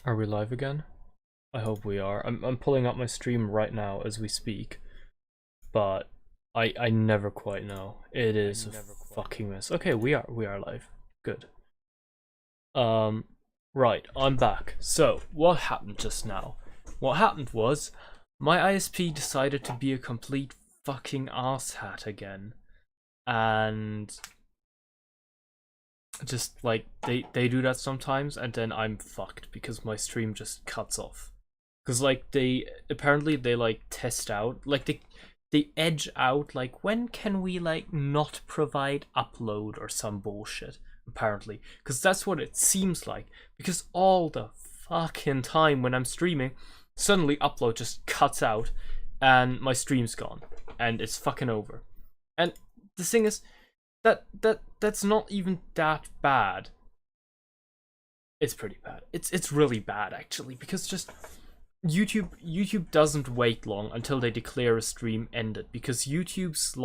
Are we live again? I hope we are. I'm pulling up my stream right now as we speak, but I never quite know. It is a fucking mess. Okay, we are live. Good. Right, I'm back. So, what happened just now? What happened was my ISP decided to be a complete fucking asshat again. And just like they do that sometimes, and then I'm fucked because my stream just cuts off. Because like they apparently they like test out, like they edge out like when can we like not provide upload or some bullshit, apparently, because that's what it seems like. Because all the fucking time when I'm streaming, suddenly upload just cuts out and my stream's gone and it's fucking over. And the thing is that's not even that bad. It's pretty bad. It's really bad actually, because just YouTube doesn't wait long until they declare a stream ended, because YouTube's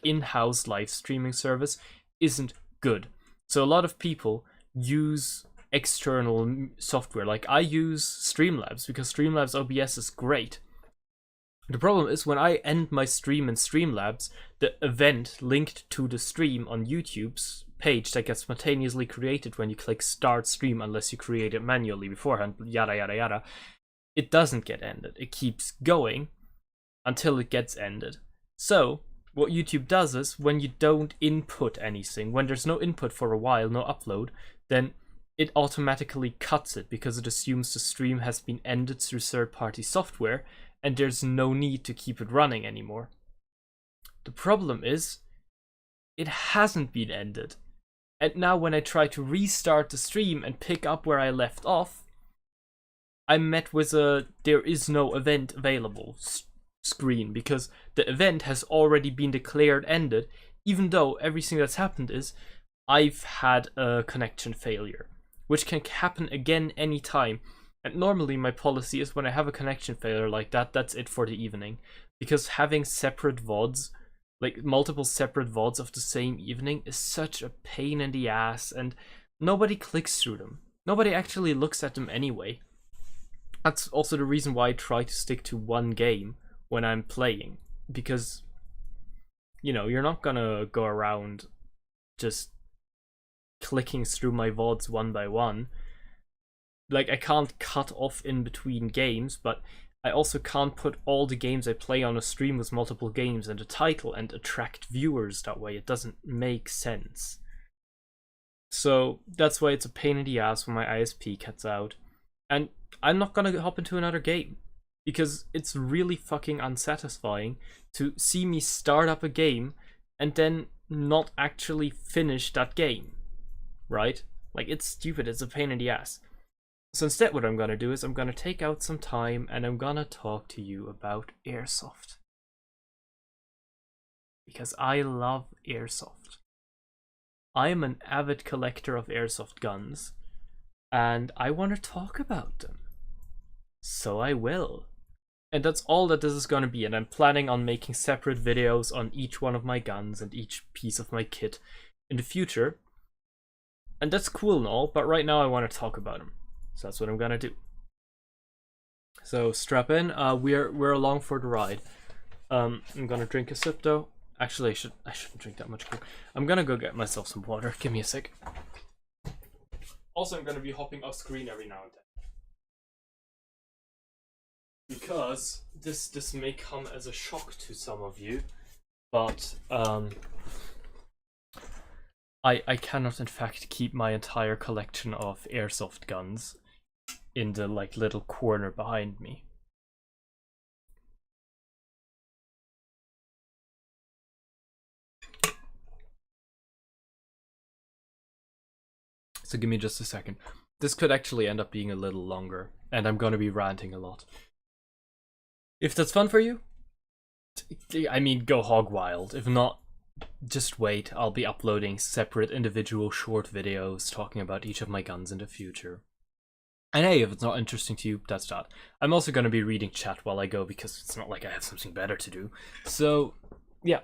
in-house live streaming service isn't good. So a lot of people use external software. Like I use Streamlabs because Streamlabs OBS is great. The problem is when I end my stream in Streamlabs, the event linked to the stream on YouTube's page that gets spontaneously created when you click start stream, unless you create it manually beforehand, yada yada yada, it doesn't get ended. It keeps going until it gets ended. So what YouTube does is when you don't input anything, when there's no input for a while, no upload, then it automatically cuts it because it assumes the stream has been ended through third-party software and there's no need to keep it running anymore. The problem is it hasn't been ended. And now when I try to restart the stream and pick up where I left off, I'm met with a there is no event available screen, because the event has already been declared ended, even though everything that's happened is I've had a connection failure, which can happen again anytime. And normally my policy is when I have a connection failure like that, that's it for the evening. Because having separate VODs, like multiple separate VODs of the same evening, is such a pain in the ass, and nobody clicks through them. Nobody actually looks at them anyway. That's also the reason why I try to stick to one game when I'm playing, because, you know, you're not gonna go around just clicking through my VODs one by one. Like, I can't cut off in between games, but I also can't put all the games I play on a stream with multiple games in the title and attract viewers that way. It doesn't make sense. So that's why it's a pain in the ass when my ISP cuts out. And I'm not gonna hop into another game, because it's really fucking unsatisfying to see me start up a game and then not actually finish that game, right? Like, it's stupid, it's a pain in the ass. So instead what I'm gonna do is I'm gonna take out some time and I'm gonna talk to you about Airsoft. Because I love Airsoft. I am an avid collector of Airsoft guns, and I want to talk about them. So I will. And that's all that this is going to be, and I'm planning on making separate videos on each one of my guns and each piece of my kit in the future. And that's cool and all, but right now I want to talk about them. So that's what I'm going to do. So strap in, we're along for the ride. I'm going to drink a sip though. Actually, I shouldn't drink that much. I'm going to go get myself some water. Give me a sec. Also, I'm going to be hopping off screen every now and then, because this may come as a shock to some of you, but I cannot in fact keep my entire collection of Airsoft guns in the like little corner behind me. So give me just a second. This could actually end up being a little longer, and I'm gonna be ranting a lot. If that's fun for you, I mean, go hog wild. If not, just wait. I'll be uploading separate individual short videos talking about each of my guns in the future. And hey, if it's not interesting to you, that's that. I'm also gonna be reading chat while I go, because it's not like I have something better to do. So, yeah.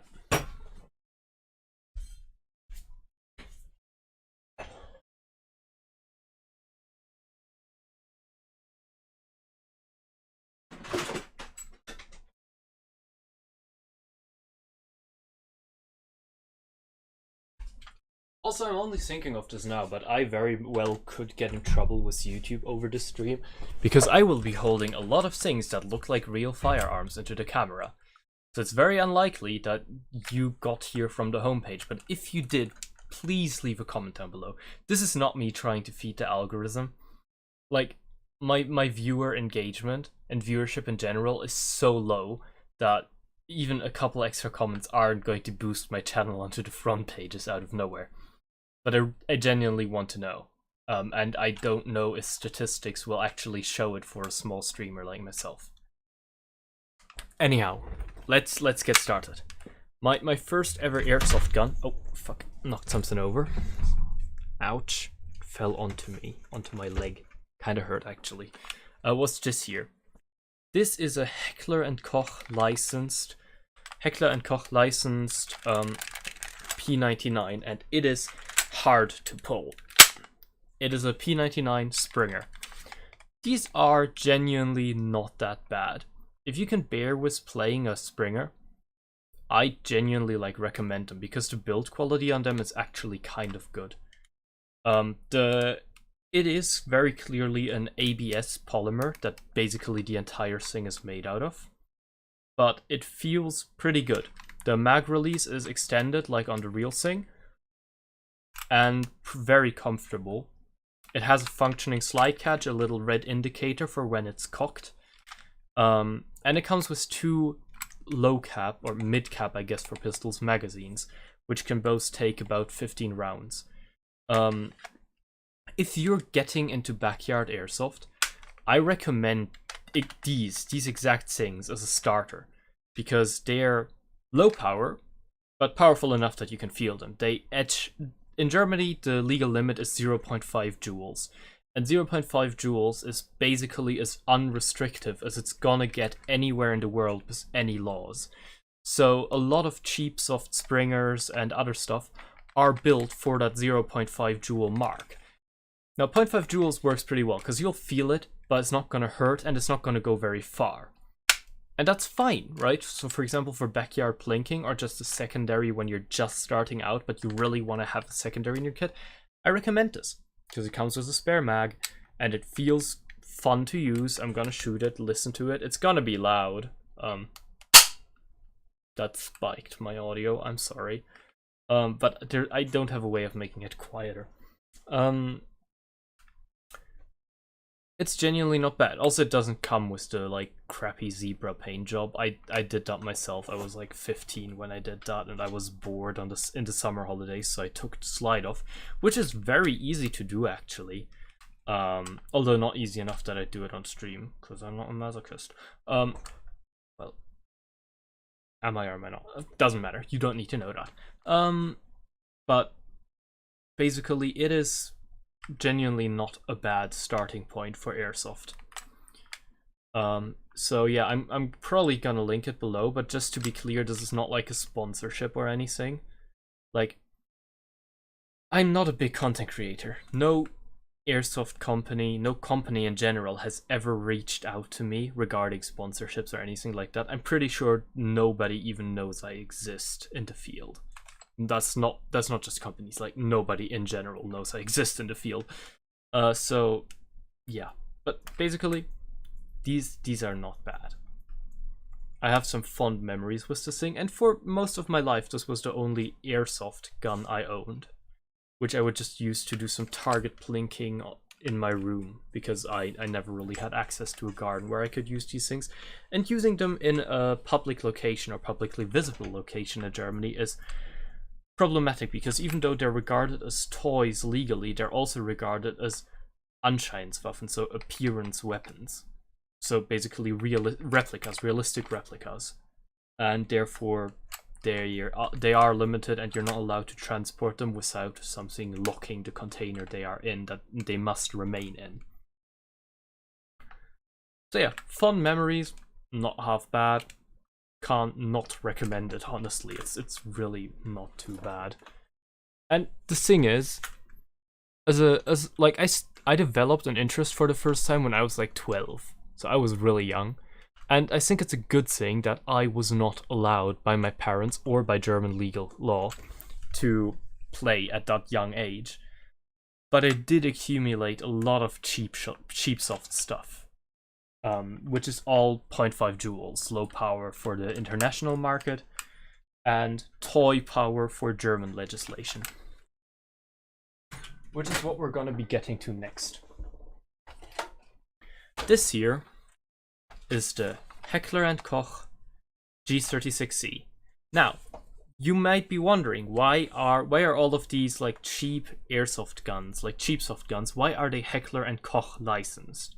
Also, I'm only thinking of this now, but I very well could get in trouble with YouTube over this stream, because I will be holding a lot of things that look like real firearms into the camera. So it's very unlikely that you got here from the homepage, but if you did, please leave a comment down below. This is not me trying to feed the algorithm. Like, my viewer engagement and viewership in general is so low that even a couple extra comments aren't going to boost my channel onto the front pages out of nowhere. But I genuinely want to know. And I don't know if statistics will actually show it for a small streamer like myself. Anyhow, let's get started. My first ever airsoft gun. Oh fuck! Knocked something over. Ouch! Fell onto my leg. Kind of hurt actually. Was this here? This is a Heckler & Koch licensed P99, and it is hard to pull. It is a P99 Springer. These are genuinely not that bad. If you can bear with playing a Springer, I genuinely recommend them, because the build quality on them is actually kind of good. It is very clearly an ABS polymer that basically the entire thing is made out of, but it feels pretty good. The mag release is extended like on the real thing, and very comfortable. It has a functioning slide catch, a little red indicator for when it's cocked, and it comes with 2 low cap, or mid cap I guess for pistols, magazines, which can both take about 15 rounds. If you're getting into backyard airsoft, I recommend these exact things as a starter, because they're low power, but powerful enough that you can feel them. They etch. In Germany, the legal limit is 0.5 joules, and 0.5 joules is basically as unrestrictive as it's gonna get anywhere in the world with any laws. So a lot of cheap soft Springers and other stuff are built for that 0.5 joule mark. Now 0.5 joules works pretty well, because you'll feel it, but it's not gonna hurt and it's not gonna go very far. And that's fine, right? So for example, for backyard plinking, or just a secondary when you're just starting out but you really want to have a secondary in your kit, I recommend this, because it comes with a spare mag and it feels fun to use. I'm gonna shoot it, listen to it. It's gonna be loud. That spiked my audio, I'm sorry. But I don't have a way of making it quieter. It's genuinely not bad. Also, it doesn't come with the crappy zebra paint job. I did that myself. I was 15 when I did that, and I was bored in the summer holidays, so I took the slide off, which is very easy to do actually. Although not easy enough that I do it on stream, because I'm not a masochist. Well, am I or am I not? Doesn't matter. You don't need to know that. But basically, it is genuinely not a bad starting point for airsoft. So yeah, I'm probably gonna link it below, but just to be clear, this is not like a sponsorship or anything. I'm not a big content creator. No airsoft company, no company in general has ever reached out to me regarding sponsorships or anything like that. I'm pretty sure nobody even knows I exist in the field. That's not just companies, nobody in general knows I exist in the field. So yeah, but basically these are not bad. I have some fond memories with this thing, and for most of my life this was the only airsoft gun I owned, which I would just use to do some target plinking in my room, because I never really had access to a garden where I could use these things, and using them in a public location or publicly visible location in Germany is problematic, because even though they're regarded as toys legally, they're also regarded as Anscheinswaffen, so appearance weapons. So basically realistic replicas, and therefore they are limited, and you're not allowed to transport them without something locking the container they are in, that they must remain in. So yeah, fun memories, not half bad. Can't not recommend it, honestly. It's really not too bad. And the thing is, I developed an interest for the first time when I was 12, so I was really young. And I think it's a good thing that I was not allowed by my parents or by German legal law to play at that young age. But I did accumulate a lot of cheap soft stuff, which is all 0.5 joules, low power for the international market, and toy power for German legislation. Which is what we're going to be getting to next. This here is the Heckler & Koch G36C. Now, you might be wondering, why are all of these like cheap airsoft guns, like cheap soft guns, why are they Heckler & Koch licensed?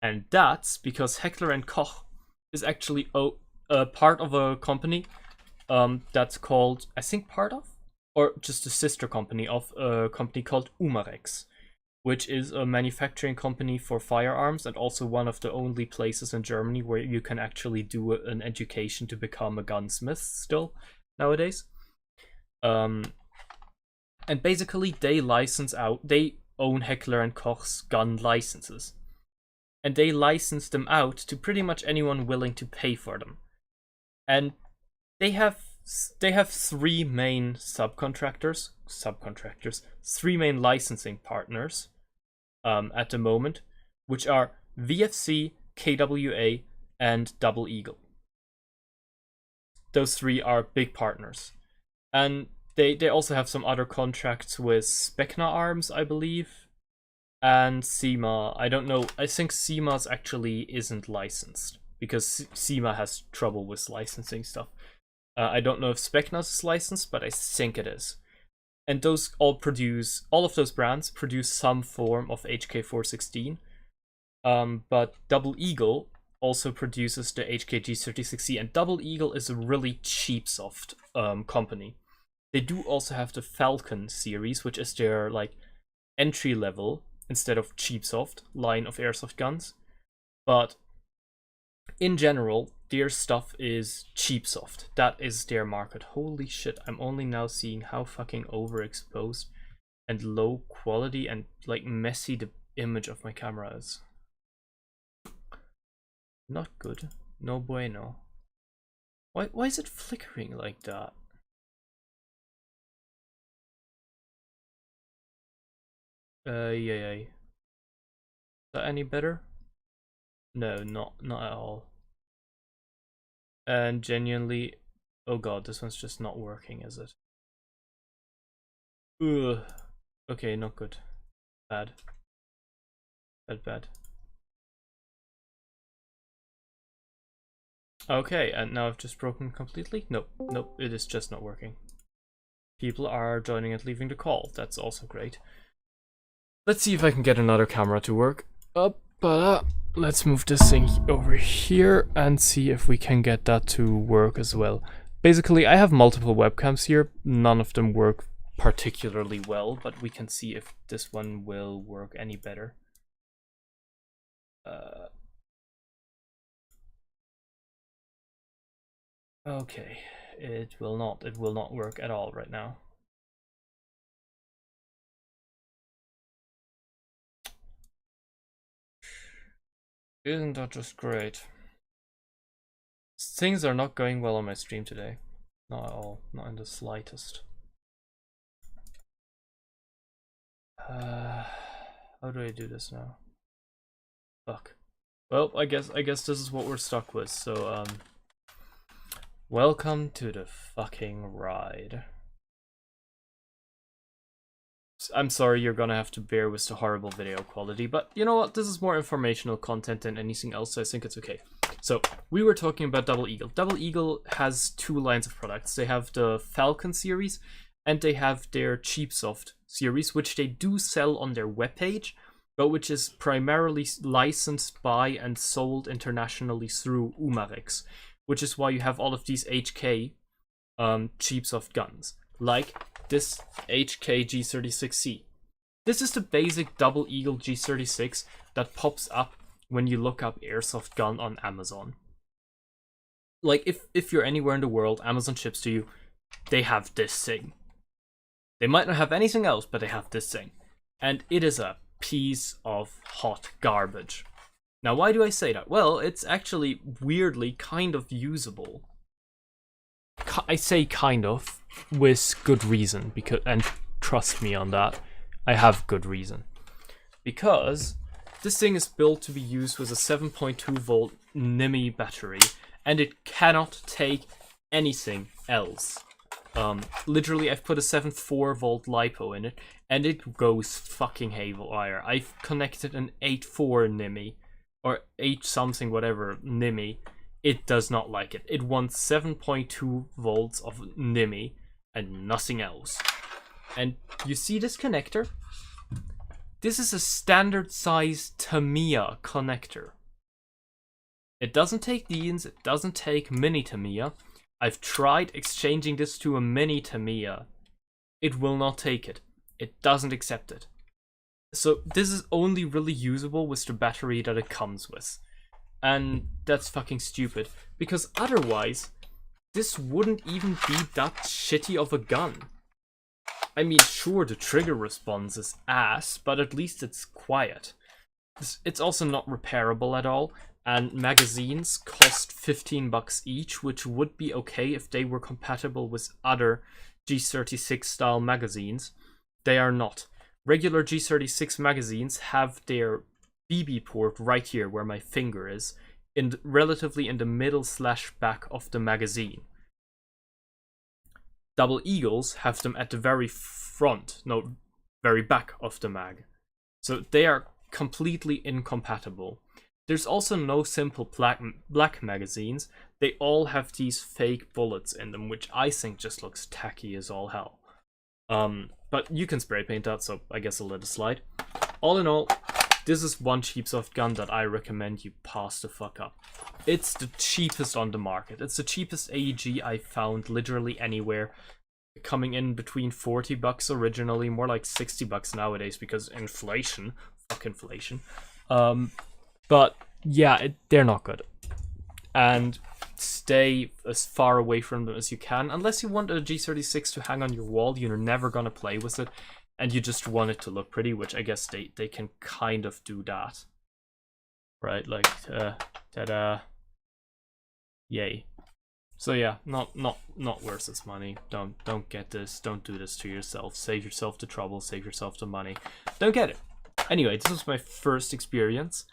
And that's because Heckler & Koch is actually a part of a company that's called, I think part of, or just a sister company of a company called Umarex, which is a manufacturing company for firearms and also one of the only places in Germany where you can actually do an education to become a gunsmith still nowadays. And basically they own Heckler & Koch's gun licenses. And they license them out to pretty much anyone willing to pay for them. And they have three main three main licensing partners at the moment, which are VFC, KWA, and Double Eagle. Those three are big partners. And they also have some other contracts with Specna Arms, I believe, and SEMA. I don't know. I think SEMA's actually isn't licensed because SEMA has trouble with licensing stuff. I don't know if Specna's is licensed, but I think it is. And all of those brands produce some form of HK416. But Double Eagle also produces the HKG36C, and Double Eagle is a really cheap soft company. They do also have the Falcon series, which is their like entry level instead of cheap soft line of airsoft guns. But in general, their stuff is cheap soft. That is their market. Holy shit, I'm only now seeing how fucking overexposed and low quality and like messy the image of my camera is. Not good. No bueno. Why is it flickering like that? Yeah. Is that any better? No, not at all. And genuinely, oh god, this one's just not working, is it? Ugh. Okay, not good. Bad. Bad. Okay, and now I've just broken completely? Nope, it is just not working. People are joining and leaving the call. That's also great. Let's see if I can get another camera to work. Let's move this thing over here and see if we can get that to work as well. Basically, I have multiple webcams here. None of them work particularly well, but we can see if this one will work any better. Okay, it will not work at all right now. Isn't that just great? Things are not going well on my stream today. Not at all, not in the slightest. How do I do this now? Fuck. Well, I guess this is what we're stuck with, so welcome to the fucking ride. I'm sorry you're gonna have to bear with the horrible video quality, but you know what? This is more informational content than anything else, so I think it's okay. So, we were talking about Double Eagle. Double Eagle has two lines of products. They have the Falcon series, and they have their Cheap Soft series, which they do sell on their webpage, but which is primarily licensed by and sold internationally through Umarex, which is why you have all of these HK Cheap Soft guns, like this HK G36C. This is the basic Double Eagle G36 that pops up when you look up airsoft gun on Amazon. Like, if you're anywhere in the world, Amazon ships to you, they have this thing. They might not have anything else, but they have this thing. And it is a piece of hot garbage. Now, why do I say that? Well, it's actually weirdly kind of usable. I say kind of with good reason, because, and trust me on that, I have good reason. Because this thing is built to be used with a 7.2 volt NIMI battery, and it cannot take anything else. Literally, I've put a 7.4 volt LiPo in it, and it goes fucking haywire. I've connected an 8.4 NIMI, or 8 something whatever NIMI. It does not like it. It wants 7.2 volts of NIMI and nothing else. And you see this connector? This is a standard size Tamiya connector. It doesn't take these, it doesn't take mini Tamiya. I've tried exchanging this to a mini Tamiya. It will not take it. It doesn't accept it. So this is only really usable with the battery that it comes with. And that's fucking stupid, because otherwise, this wouldn't even be that shitty of a gun. I mean, sure, the trigger response is ass, but at least it's quiet. It's also not repairable at all, and magazines cost $15 each, which would be okay if they were compatible with other G36 style magazines. They are not. Regular G36 magazines have their BB port right here where my finger is, relatively in the middle / back of the magazine. Double Eagles have them at the very front, no, very back of the mag. So they are completely incompatible. There's also no simple black magazines. They all have these fake bullets in them, which I think just looks tacky as all hell. But you can spray paint that, so I guess I'll let it slide. All in all, this is one Cheapsoft gun that I recommend you pass the fuck up. It's the cheapest on the market. It's the cheapest AEG I found literally anywhere. Coming in between $40 originally, more like $60 nowadays because inflation. Fuck inflation. But yeah, they're not good. And stay as far away from them as you can. Unless you want a G36 to hang on your wall, you're never gonna play with it. And you just want it to look pretty, which I guess they can kind of do that. Right, like, ta-da. Yay. So yeah, not worth its money. Don't get this. Don't do this to yourself. Save yourself the trouble. Save yourself the money. Don't get it. Anyway, this was my first experience,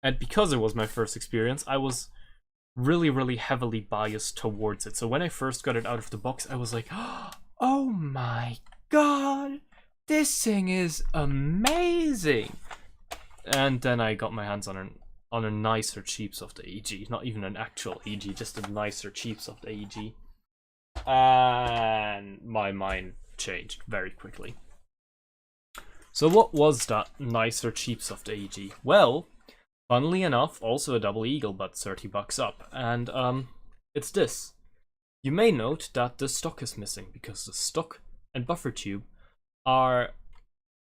and because it was my first experience, I was really heavily biased towards it. So when I first got it out of the box, I was like, oh my god, this thing is amazing. And then I got my hands on a nicer Cheapsoft AEG, not even an actual AEG, just a nicer Cheapsoft AEG, and my mind changed very quickly. So what was that nicer Cheapsoft AEG? Well, funnily enough, also a Double Eagle, but $30 up, and it's this. You may note that the stock is missing, because the stock and buffer tube are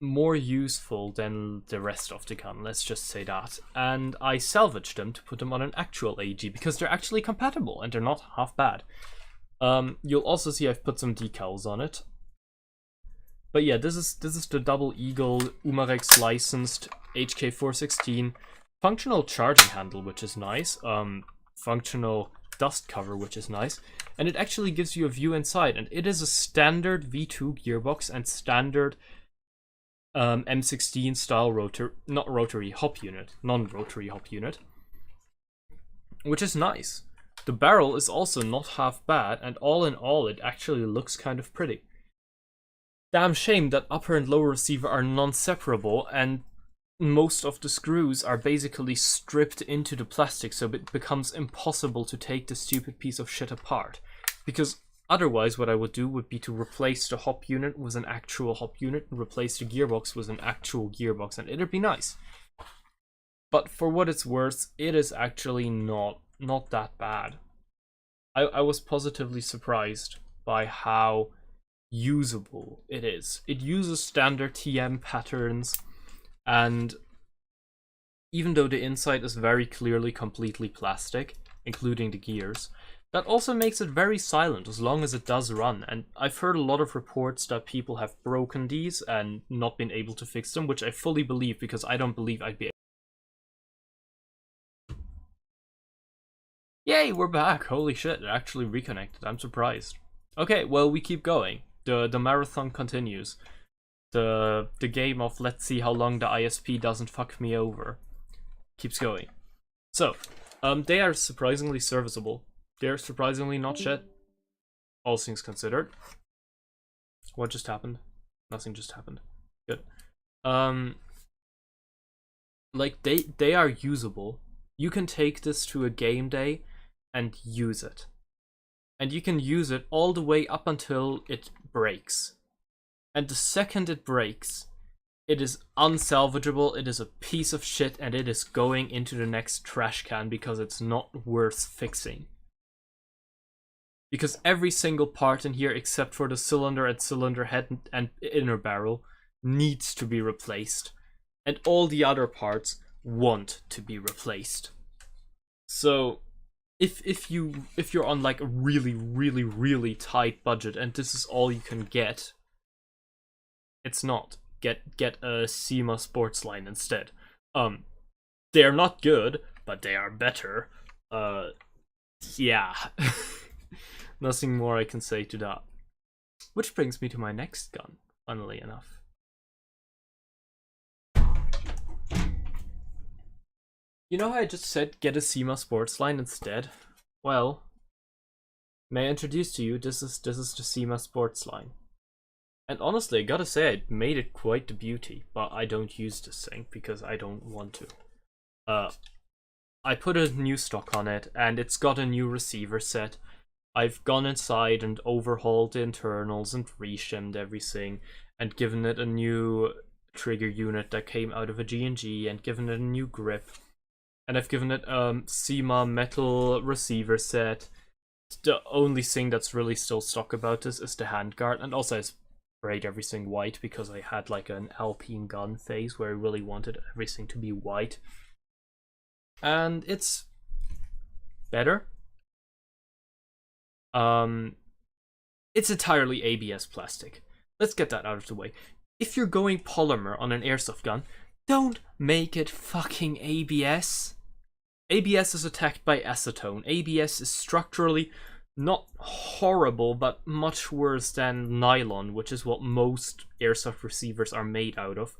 more useful than the rest of the gun, let's just say that. And I salvaged them to put them on an actual AEG because they're actually compatible and they're not half bad. You'll also see I've put some decals on it. But yeah, this is the Double Eagle Umarex licensed HK416 functional charging handle, which is nice. Functional dust cover, which is nice. And it actually gives you a view inside, and it is a standard V2 gearbox and standard M16 style non-rotary hop unit, which is nice. The barrel is also not half bad, and all in all, it actually looks kind of pretty. Damn shame that upper and lower receiver are non-separable, and most of the screws are basically stripped into the plastic, so it becomes impossible to take the stupid piece of shit apart. Because otherwise, what I would do would be to replace the hop unit with an actual hop unit and replace the gearbox with an actual gearbox, and it'd be nice. But for what it's worth, it is actually not that bad. I was positively surprised by how usable it is. It uses standard TM patterns, and even though the inside is very clearly completely plastic, including the gears, that also makes it very silent as long as it does run. And I've heard a lot of reports that people have broken these and not been able to fix them, which I fully believe, because I don't believe I'd be Yay, we're back. Holy shit, it actually reconnected. I'm surprised. Okay, well, we keep going. The marathon continues. The game of let's see how long the ISP doesn't fuck me over keeps going. So, they are surprisingly serviceable. They're surprisingly not shit. All things considered. What just happened? Nothing just happened. Good. Like they are usable. You can take this to a game day and use it. And you can use it all the way up until it breaks. And the second it breaks, it is unsalvageable, it is a piece of shit, and it is going into the next trash can because it's not worth fixing. Because every single part in here, except for the cylinder and cylinder head and inner barrel, needs to be replaced. And all the other parts want to be replaced. So if you're on like a really tight budget and this is all you can get, it's not. Get a SEMA sports line instead. They are not good, but they are better. Yeah. Nothing more I can say to that. Which brings me to my next gun, funnily enough. You know how I just said get a SEMA sports line instead? Well, may I introduce to you, this is the SEMA sports line. And honestly, I gotta say, I made it quite the beauty, but I don't use this thing because I don't want to. I put a new stock on it, and it's got a new receiver set. I've gone inside and overhauled the internals and reshimmed everything, and given it a new trigger unit that came out of a G&G, and given it a new grip. And I've given it a SEMA metal receiver set. The only thing that's really still stock about this is the handguard, and also I sprayed everything white because I had like an Alpine gun phase where I really wanted everything to be white. And it's better. It's entirely ABS plastic. Let's get that out of the way. If you're going polymer on an airsoft gun, don't make it fucking ABS. ABS is attacked by acetone. ABS is structurally not horrible, but much worse than nylon, which is what most airsoft receivers are made out of.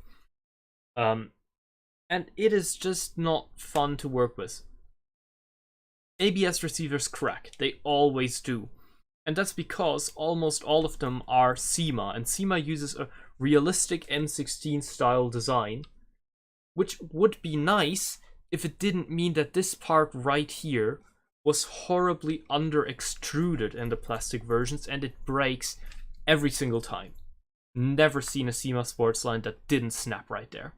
And it is just not fun to work with. ABS receivers crack. They always do. And that's because almost all of them are SEMA, and SEMA uses a realistic M16 style design, which would be nice if it didn't mean that this part right here was horribly under extruded in the plastic versions and it breaks every single time. Never seen a SEMA sports line that didn't snap right there.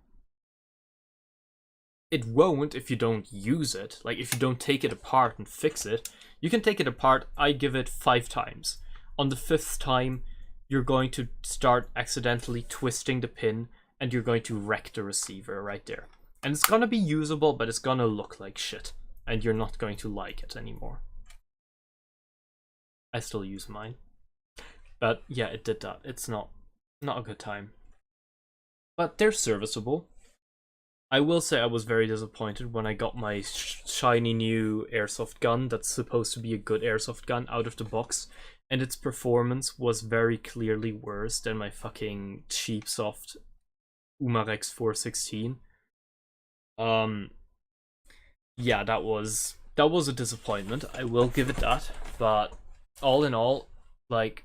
It won't if you don't use it. Like, if you don't take it apart and fix it. You can take it apart, I give it 5 times. On the 5th time, you're going to start accidentally twisting the pin and you're going to wreck the receiver right there. And it's gonna be usable, but it's gonna look like shit. And you're not going to like it anymore. I still use mine. But yeah, it did that. It's not a good time. But they're serviceable. I will say I was very disappointed when I got my shiny new airsoft gun that's supposed to be a good airsoft gun out of the box, and its performance was very clearly worse than my fucking cheap soft Umarex 416. Yeah, that was a disappointment. I will give it that, but all in all, like,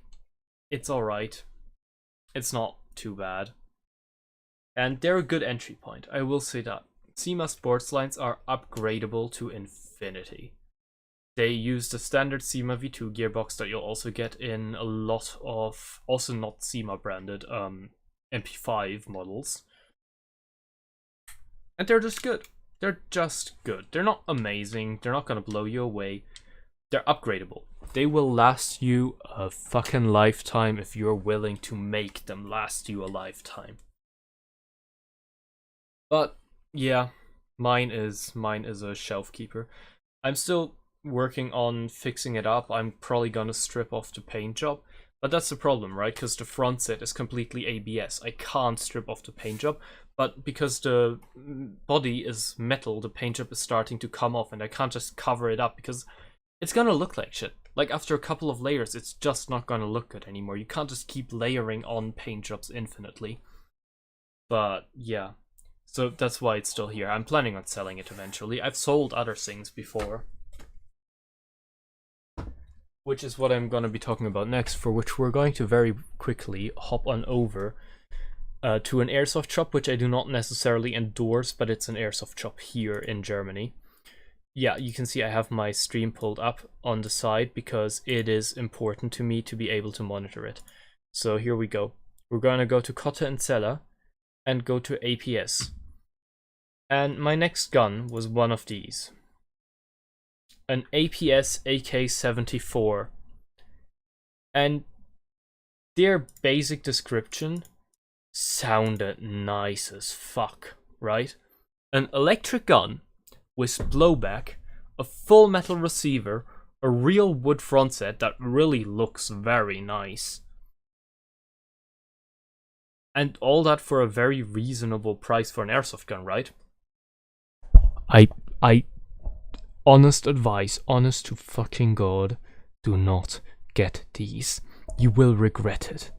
it's alright. It's not too bad. And they're a good entry point, I will say that. SEMA sports lines are upgradable to infinity. They use the standard SEMA V2 gearbox that you'll also get in a lot of, also not SEMA branded, MP5 models. And they're just good. They're just good. They're not amazing. They're not gonna blow you away. They're upgradable. They will last you a fucking lifetime if you're willing to make them last you a lifetime. But yeah, mine is a shelf keeper. I'm still working on fixing it up. I'm probably gonna strip off the paint job. But that's the problem, right? Because the front set is completely ABS. I can't strip off the paint job. But because the body is metal, the paint job is starting to come off, and I can't just cover it up because it's gonna look like shit. Like after a couple of layers, it's just not gonna look good anymore. You can't just keep layering on paint jobs infinitely. But yeah, so that's why it's still here. I'm planning on selling it eventually. I've sold other things before, which is what I'm gonna be talking about next, for which we're going to very quickly hop on over to an airsoft shop, which I do not necessarily endorse, but it's an airsoft shop here in Germany. Yeah, you can see I have my stream pulled up on the side because it is important to me to be able to monitor it. So here we go. We're gonna go to Kotte and Zeller and go to APS. And my next gun was one of these. An APS AK-74. And their basic description sounded nice as fuck, right? An electric gun with blowback, a full metal receiver, a real wood front set that really looks very nice. And all that for a very reasonable price for an airsoft gun, right? I honest advice, honest to fucking God, do not get these. You will regret it.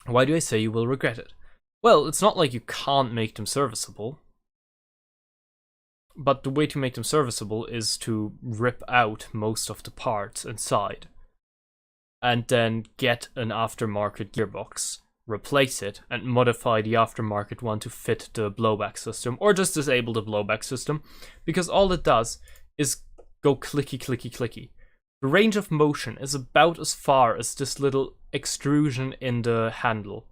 Why do I say you will regret it? Well, it's not like you can't make them serviceable. But the way to make them serviceable is to rip out most of the parts inside. And then get an aftermarket gearbox, replace it, and modify the aftermarket one to fit the blowback system, or just disable the blowback system, because all it does is go clicky, clicky, clicky. The range of motion is about as far as this little extrusion in the handle.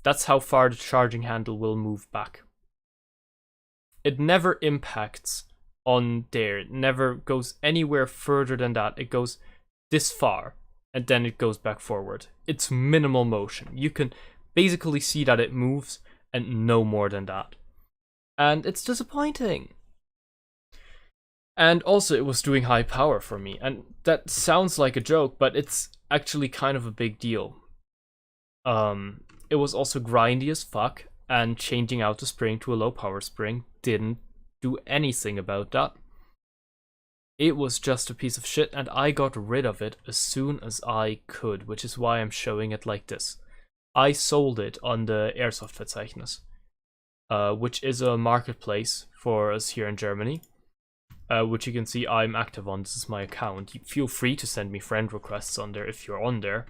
That's how far the charging handle will move back. It never impacts on there. It never goes anywhere further than that. It goes this far, and then it goes back forward. It's minimal motion. You can basically see that it moves, and no more than that. And it's disappointing. And also, it was doing high power for me. And that sounds like a joke, but it's actually kind of a big deal. It was also grindy as fuck, and changing out the spring to a low power spring didn't do anything about that. It was just a piece of shit, and I got rid of it as soon as I could, which is why I'm showing it like this. I sold it on the Airsoft Verzeichnis, which is a marketplace for us here in Germany, which you can see I'm active on. This is my account. You feel free to send me friend requests on there if you're on there.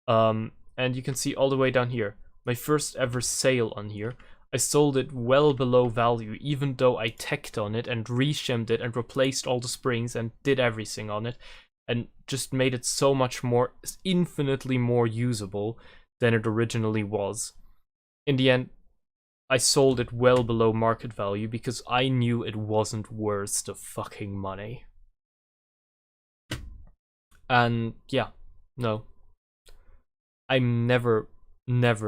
And you can see all the way down here, my first ever sale on here. I sold it well below value, even though I teched on it and reshimmed it and replaced all the springs and did everything on it, and just made it so much more, infinitely more usable than it originally was. In the end, I sold it well below market value because I knew it wasn't worth the fucking money. And yeah, no. I'm never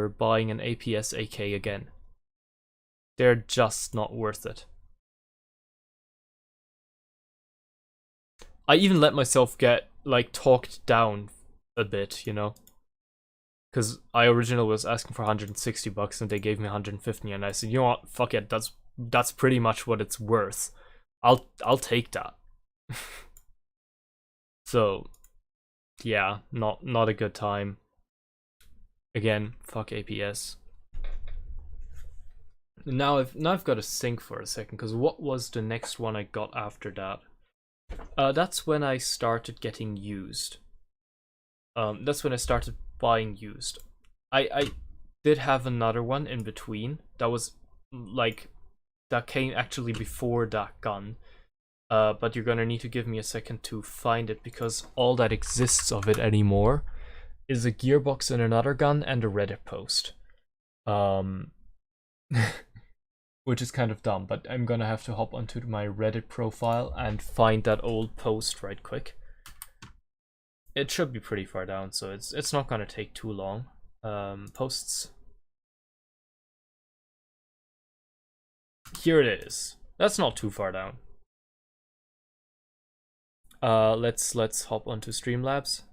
buying an APS AK again. They're just not worth it. I even let myself get, like, talked down a bit, you know? Because I originally was asking for 160 bucks and they gave me 150, and I said, you know what, fuck it, that's pretty much what it's worth. I'll take that. So, yeah, not a good time. Again, fuck APS. Now I've got to think for a second, because what was the next one I got after that? That's when I started getting used. That's when I started buying used. I did have another one in between that was like, that came actually before that gun. But you're gonna need to give me a second to find it, because all that exists of it anymore is a gearbox in another gun and a Reddit post. Which is kind of dumb, but I'm gonna have to hop onto my Reddit profile and find that old post right quick. It should be pretty far down, so it's not gonna take too long. Posts. Here it is. That's not too far down. Let's hop onto Streamlabs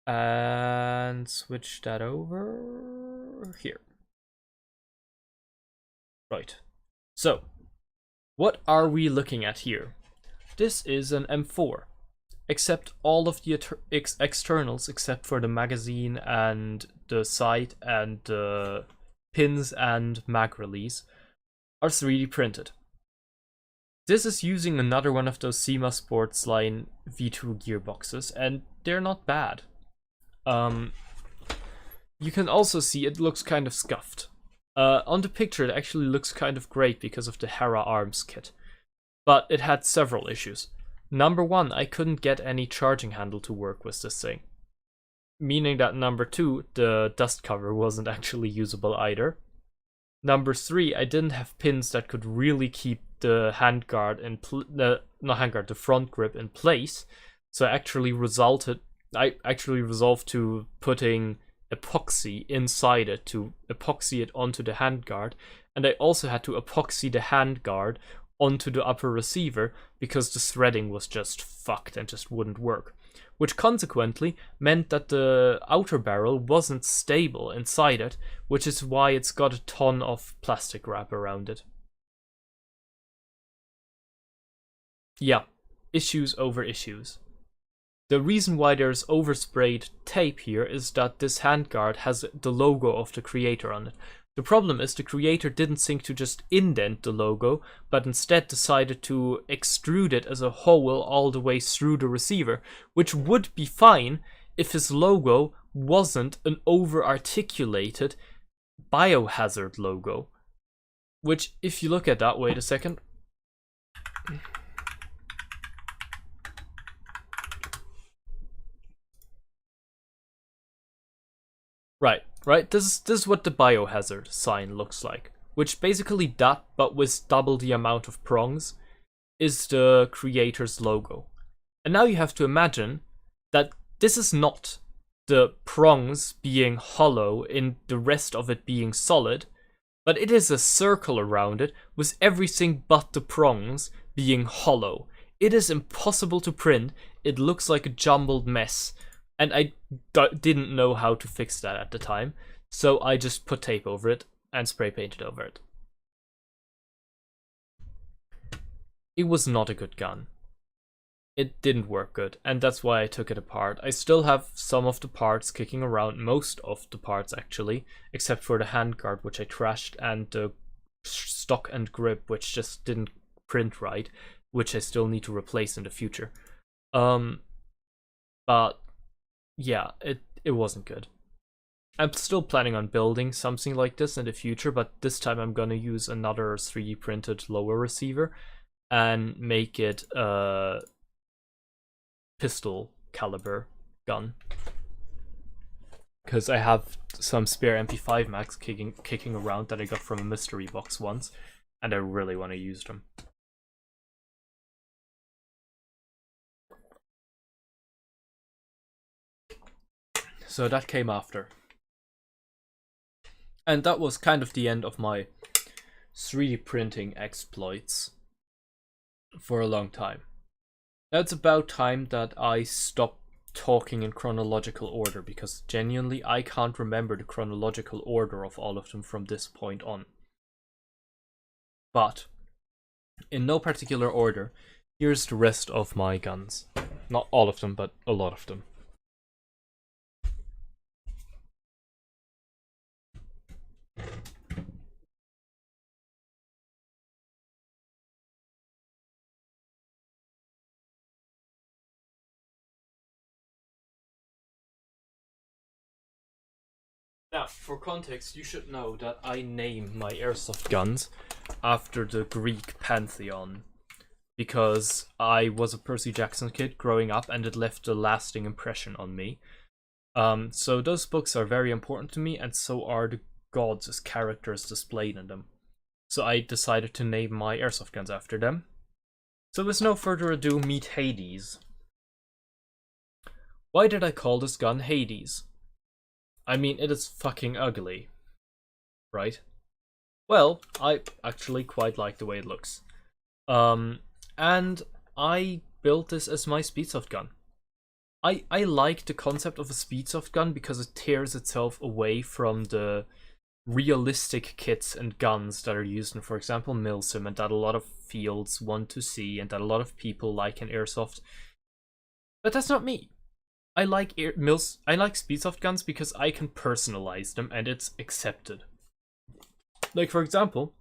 and switch that over here. Right. So, what are we looking at here? This is an M4, except all of the externals, except for the magazine and the sight and the pins and mag release, are 3D printed. This is using another one of those SEMA Sports line V2 gearboxes, and they're not bad. You can also see it looks kind of scuffed. On the picture, it actually looks kind of great because of the Hera Arms kit. But it had several issues. Number one, I couldn't get any charging handle to work with this thing. Meaning that number two, the dust cover wasn't actually usable either. Number three, I didn't have pins that could really keep the handguard and the front grip in place. So I actually resolved to putting epoxy inside it to epoxy it onto the handguard, and I also had to epoxy the handguard onto the upper receiver because the threading was just fucked and just wouldn't work, which consequently meant that the outer barrel wasn't stable inside it, which is why it's got a ton of plastic wrap around it. Yeah, issues over issues. The reason why there's oversprayed tape here is that this handguard has the logo of the creator on it. The problem is the creator didn't think to just indent the logo, but instead decided to extrude it as a hole all the way through the receiver, which would be fine if his logo wasn't an over-articulated biohazard logo. Which, if you look at that, wait a second. Right. This is what the biohazard sign looks like, which basically that, but with double the amount of prongs, is the creator's logo. And now you have to imagine that this is not the prongs being hollow in the rest of it being solid, but it is a circle around it with everything but the prongs being hollow. It is impossible to print. It looks like a jumbled mess. And I didn't know how to fix that at the time, so I just put tape over it and spray painted over it. It was not a good gun. It didn't work good, and that's why I took it apart. I still have some of the parts kicking around, most of the parts actually, except for the handguard, which I trashed, and the stock and grip, which just didn't print right, which I still need to replace in the future. But yeah, it wasn't good. I'm still planning on building something like this in the future, but this time I'm gonna use another 3D printed lower receiver and make it a pistol caliber gun. Because I have some spare MP5 mags kicking around that I got from a mystery box once, and I really want to use them. So that came after. And that was kind of the end of my 3D printing exploits for a long time. It's about time that I stopped talking in chronological order, because genuinely I can't remember the chronological order of all of them from this point on. But in no particular order, here's the rest of my guns. Not all of them, but a lot of them. Now, for context, you should know that I name my airsoft guns after the Greek pantheon, because I was a Percy Jackson kid growing up and it left a lasting impression on me. So those books are very important to me, and so are the gods as characters displayed in them. So I decided to name my airsoft guns after them. So with no further ado, meet Hades. Why did I call this gun Hades? I mean, it is fucking ugly, right? Well, I actually quite like the way it looks. And I built this as my speedsoft gun. I like the concept of a speedsoft gun because it tears itself away from the realistic kits and guns that are used in, for example, milsim, and that a lot of fields want to see, and that a lot of people like in Airsoft. But that's not me. I like I like Speedsoft guns because I can personalize them and it's accepted. Like, for example,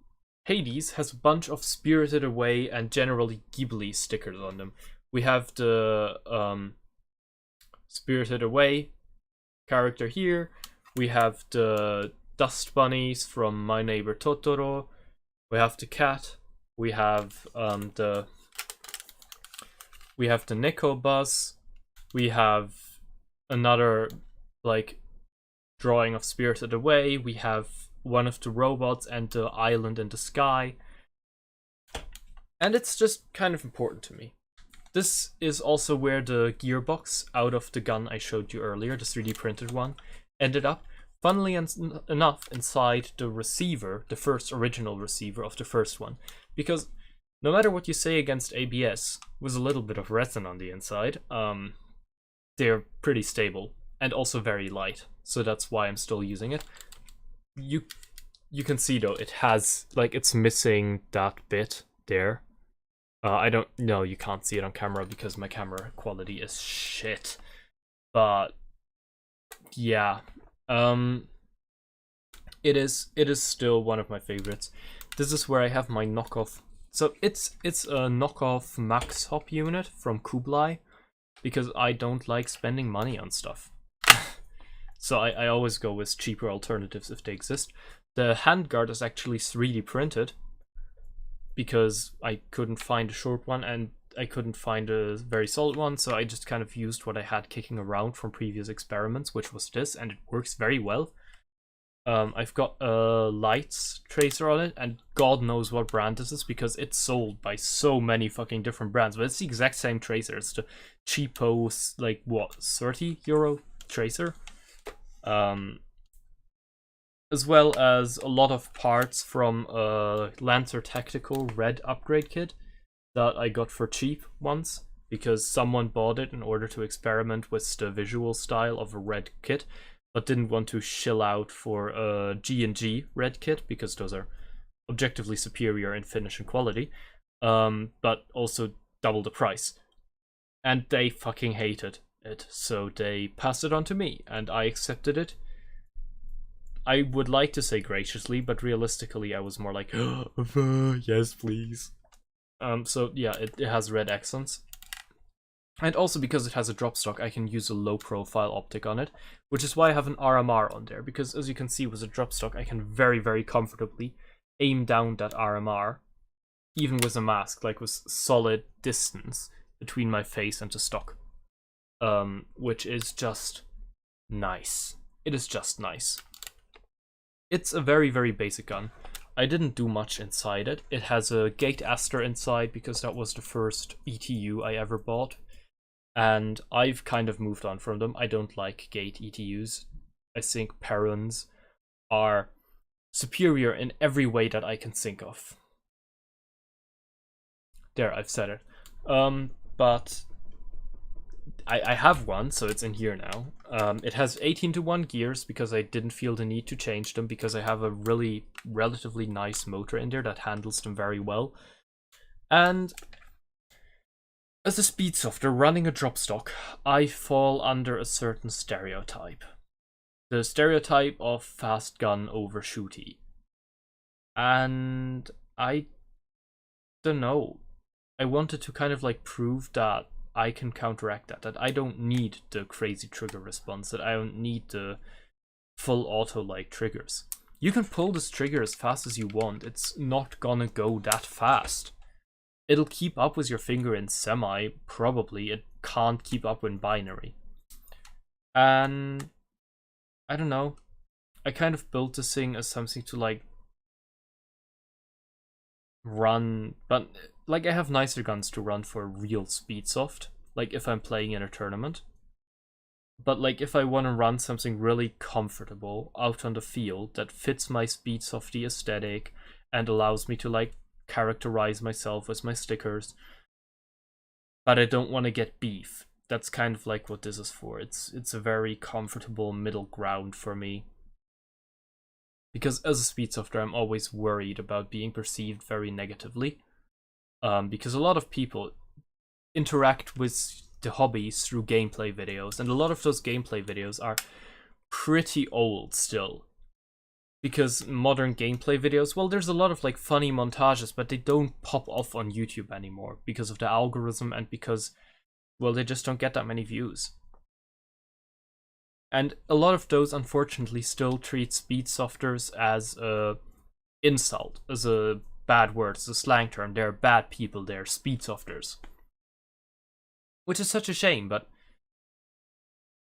Hades has a bunch of Spirited Away and generally Ghibli stickers on them. We have the Spirited Away character here. We have the Dust Bunnies from My Neighbor Totoro. We have the cat. We have the Neko bus. We have another like drawing of Spirited Away. We have one of the robots and the island in the sky. And it's just kind of important to me. This is also where the gearbox out of the gun I showed you earlier, the 3D printed one, ended up. Funnily enough, inside the receiver, the first original receiver of the first one. Because no matter what you say against ABS, with a little bit of resin on the inside, they're pretty stable and also very light. So that's why I'm still using it. You can see though, it has, like, it's missing that bit there. I don't know, you can't see it on camera because my camera quality is shit. But yeah, it is still one of my favorites. This is where I have my knockoff. So it's a knockoff max hop unit from Kublai, because I don't like spending money on stuff. So I always go with cheaper alternatives if they exist. The handguard is actually 3D printed, because I couldn't find a short one and I couldn't find a very solid one, so I just kind of used what I had kicking around from previous experiments, which was this, and it works very well. I've got a lights tracer on it, and God knows what brand this is, because it's sold by so many fucking different brands, but it's the exact same tracer. It's the cheapo, like, what, €30 tracer? As well as a lot of parts from a Lancer Tactical Red upgrade kit that I got for cheap once, because someone bought it in order to experiment with the visual style of a red kit, but didn't want to shill out for a G&G red kit, because those are objectively superior in finish and quality, but also double the price. And they fucking hated it, so they passed it on to me, and I accepted it. I would like to say graciously, but realistically I was more like, yes, please. So yeah, it has red accents. And also because it has a drop stock, I can use a low profile optic on it, which is why I have an RMR on there, because as you can see with a drop stock, I can very, very comfortably aim down that RMR, even with a mask, like with solid distance between my face and the stock, which is just nice. It is just nice. It's a very, very basic gun. I didn't do much inside it. It has a Gate Aster inside, because that was the first ETU I ever bought. And I've kind of moved on from them. I don't like Gate ETUs. I think Perons are superior in every way that I can think of. There, I've said it. But I have one, so it's in here now. It has 18:1 gears, because I didn't feel the need to change them, because I have a really relatively nice motor in there that handles them very well. And as a speedsofter running a drop stock, I fall under a certain stereotype. The stereotype of fast gun over shooty. And I don't know. I wanted to kind of like prove that I can counteract that I don't need the crazy trigger response, that I don't need the full auto-like triggers. You can pull this trigger as fast as you want, it's not gonna go that fast. It'll keep up with your finger in semi, probably. It can't keep up in binary. And I don't know. I kind of built this thing as something to like run, but like I have nicer guns to run for real speedsoft, like if I'm playing in a tournament. But like if I want to run something really comfortable out on the field that fits my speedsofty aesthetic and allows me to like characterize myself with my stickers, but I don't want to get beef. That's kind of like what this is for. It's a very comfortable middle ground for me, because as a speed softer, I'm always worried about being perceived very negatively. Because a lot of people interact with the hobbies through gameplay videos, and a lot of those gameplay videos are pretty old still. Because modern gameplay videos, well, there's a lot of like funny montages, but they don't pop off on YouTube anymore because of the algorithm and because, well, they just don't get that many views. And a lot of those, unfortunately, still treat speed softers as a insult, as a bad word, as a slang term. They're bad people, they're speed softers. Which is such a shame, but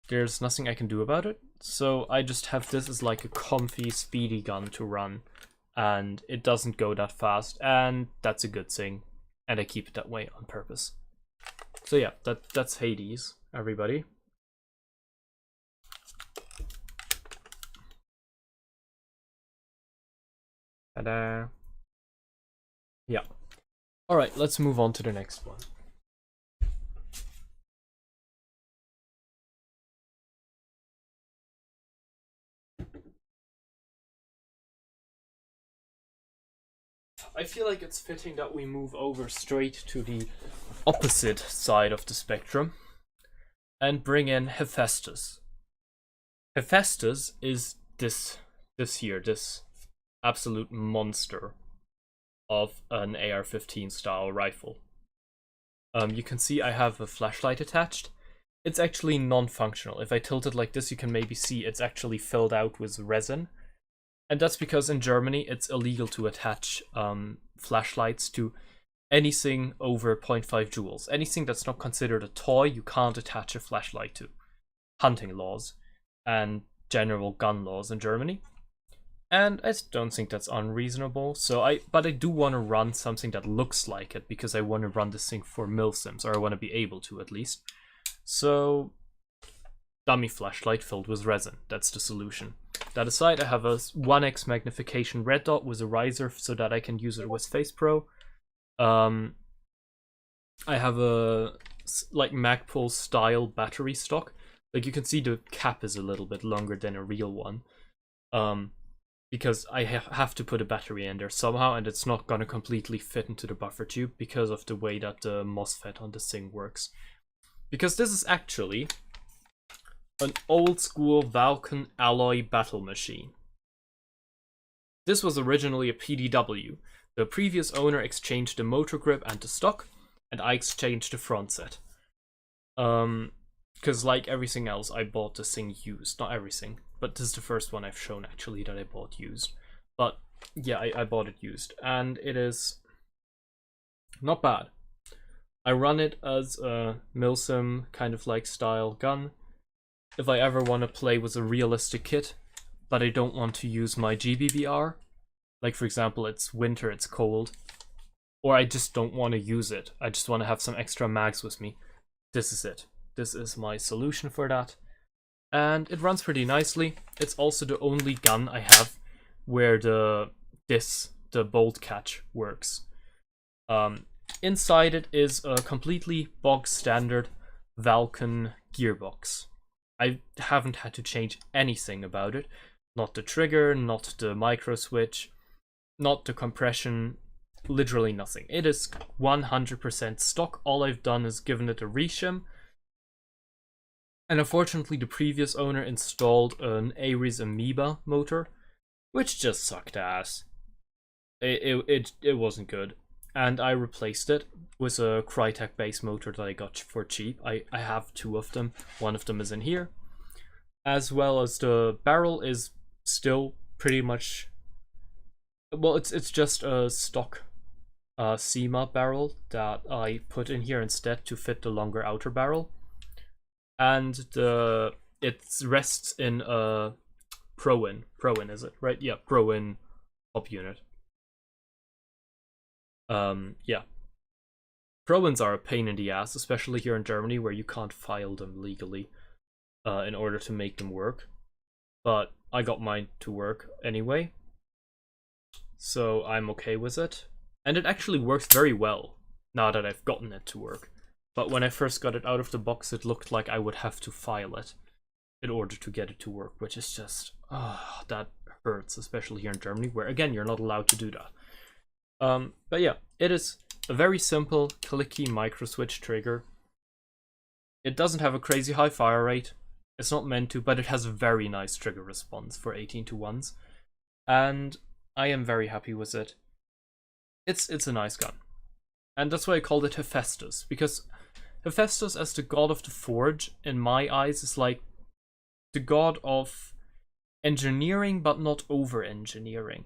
there's nothing I can do about it. So I just have this as like a comfy, speedy gun to run. And it doesn't go that fast, and that's a good thing. And I keep it that way on purpose. So yeah, that's Hades, everybody. Ta-da. Yeah. Alright, let's move on to the next one. I feel like it's fitting that we move over straight to the opposite side of the spectrum and bring in Hephaestus. Hephaestus is this absolute monster of an AR-15 style rifle. You can see I have a flashlight attached. It's actually non-functional. If I tilt it like this, you can maybe see it's actually filled out with resin. And that's because in Germany, it's illegal to attach flashlights to anything over 0.5 joules. Anything that's not considered a toy, you can't attach a flashlight to. Hunting laws and general gun laws in Germany. And I don't think that's unreasonable. But I do want to run something that looks like it because I want to run this thing for milsims, or I want to be able to at least. So, dummy flashlight filled with resin. That's the solution. That aside, I have a 1x magnification red dot with a riser so that I can use it with Face Pro. I have a like Magpul style battery stock. Like you can see the cap is a little bit longer than a real one. Because I have to put a battery in there somehow, and it's not gonna completely fit into the buffer tube because of the way that the MOSFET on this thing works. Because this is actually an old school Vulcan alloy battle machine. This was originally a PDW. The previous owner exchanged the motor grip and the stock, and I exchanged the front set. Because like everything else, I bought this thing used. Not everything, but this is the first one I've shown actually that I bought used. But yeah, I bought it used, and it is not bad. I run it as a milsim kind of like style gun. If I ever want to play with a realistic kit, but I don't want to use my GBBR, like for example it's winter, it's cold, or I just don't want to use it, I just want to have some extra mags with me, this is it. This is my solution for that. And it runs pretty nicely. It's also the only gun I have where the bolt catch works. Inside it is a completely bog standard Vulcan gearbox. I haven't had to change anything about it. Not the trigger, not the micro switch, not the compression, literally nothing. It is 100% stock. All I've done is given it a reshim. And unfortunately the previous owner installed an Ares Amoeba motor, which just sucked ass. It wasn't good. And I replaced it with a Crytek base motor that I got for cheap. I have two of them. One of them is in here. As well as the barrel is still pretty much... Well, it's just a stock SEMA barrel that I put in here instead to fit the longer outer barrel. And it rests in a Pro-In is it, right? Yeah, Pro-In top unit. Yeah. Pro-Ins are a pain in the ass, especially here in Germany where you can't file them legally in order to make them work. But I got mine to work anyway, so I'm okay with it. And it actually works very well now that I've gotten it to work. But when I first got it out of the box, it looked like I would have to file it in order to get it to work, which is just, that hurts, especially here in Germany, where again you're not allowed to do that. But yeah, it is a very simple clicky micro switch trigger. It doesn't have a crazy high fire rate. It's not meant to, but it has a very nice trigger response for 18-1s, and I am very happy with it. It's a nice gun, and that's why I called it Hephaestus, because Hephaestus as the god of the forge, in my eyes, is like the god of engineering, but not over-engineering.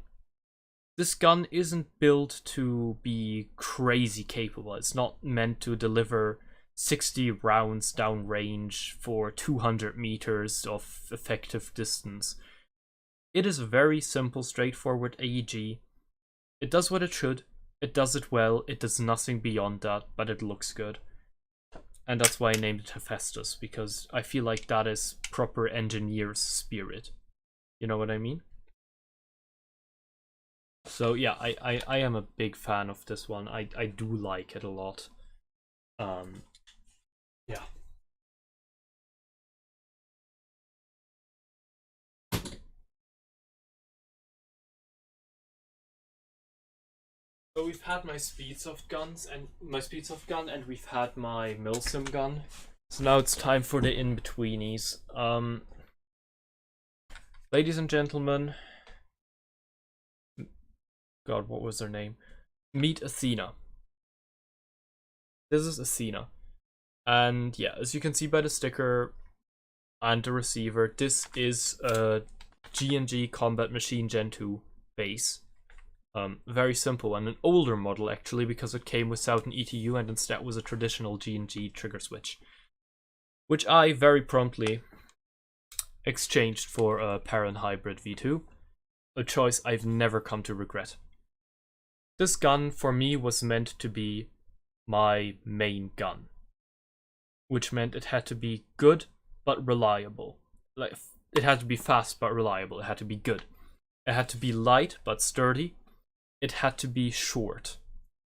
This gun isn't built to be crazy capable. It's not meant to deliver 60 rounds downrange for 200 meters of effective distance. It is a very simple, straightforward AEG. It does what it should. It does it well. It does nothing beyond that, but it looks good. And that's why I named it Hephaestus, because I feel like that is proper engineer's spirit. You know what I mean? So yeah, I am a big fan of this one. I do like it a lot. Yeah. So we've had my Speedsoft guns and my Speedsoft gun, and we've had my Milsim gun. So now it's time for the in-betweenies. Ladies and gentlemen, God, what was her name? Meet Athena. This is Athena. And yeah, as you can see by the sticker and the receiver, this is a G&G Combat Machine Gen 2 base. Very simple, and an older model actually, because it came without an ETU and instead was a traditional G&G trigger switch, which I very promptly exchanged for a Perrin Hybrid V2, a choice I've never come to regret. This gun for me was meant to be my main gun, which meant it had to be good but reliable. Like, it had to be fast but reliable. It had to be good. It had to be light but sturdy. It had to be short,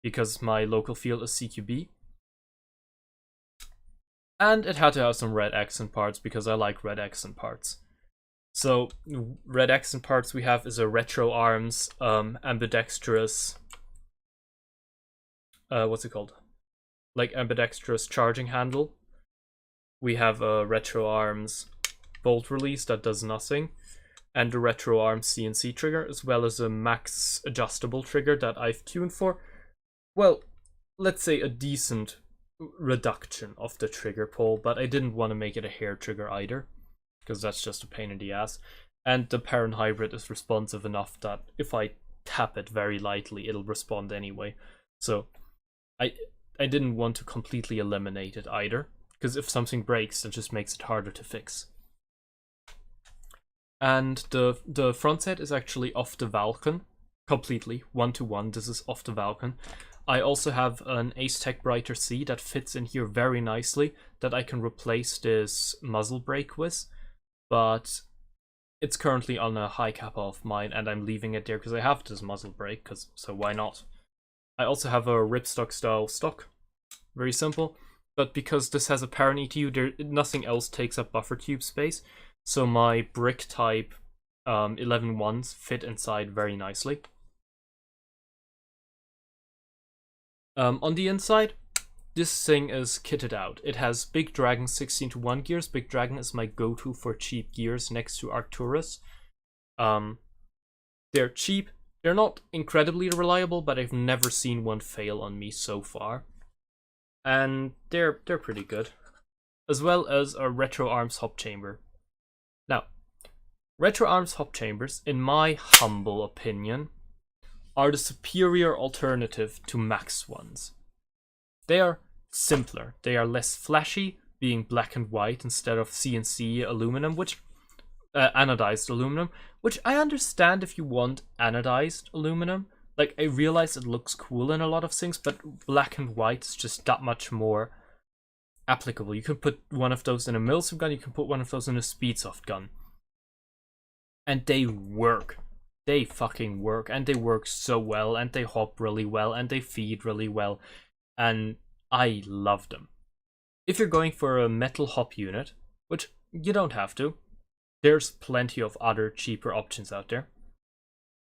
because my local field is CQB. And it had to have some red accent parts, because I like red accent parts. So, red accent parts we have is a retro arms, ambidextrous... what's it called? Like ambidextrous charging handle. We have a retro arms bolt release that does nothing, and a retro arms CNC trigger, as well as a max adjustable trigger that I've tuned for, well, let's say a decent reduction of the trigger pull, but I didn't want to make it a hair trigger either, because that's just a pain in the ass. And the Perrin Hybrid is responsive enough that if I tap it very lightly, it'll respond anyway. So I didn't want to completely eliminate it either, because if something breaks, it just makes it harder to fix. And the front set is actually off the Valken, completely, 1-to-1, this is off the Valken. I also have an Ace Tech Brighter C that fits in here very nicely, that I can replace this muzzle brake with, but it's currently on a high kappa of mine, and I'm leaving it there because I have this muzzle brake, so why not? I also have a ripstock style stock, very simple, but because this has a Perrin ETU, nothing else takes up buffer tube space, so my brick type 11-1s fit inside very nicely. On the inside, this thing is kitted out. It has Big Dragon 16-1 gears. Big Dragon is my go-to for cheap gears next to Arcturus. They're cheap. They're not incredibly reliable, but I've never seen one fail on me so far. And they're pretty good. As well as a Retro Arms hop chamber. Now, Retro Arms hop chambers, in my humble opinion, are the superior alternative to max ones. They are simpler, they are less flashy, being black and white instead of CNC aluminum, which anodized aluminum, which I understand if you want anodized aluminum. Like, I realize it looks cool in a lot of things, but black and white is just that much more applicable. You can put one of those in a Milsim gun, you can put one of those in a Speedsoft gun. And they work. They fucking work, and they work so well, and they hop really well, and they feed really well, and I love them. If you're going for a metal hop unit, which you don't have to, there's plenty of other cheaper options out there.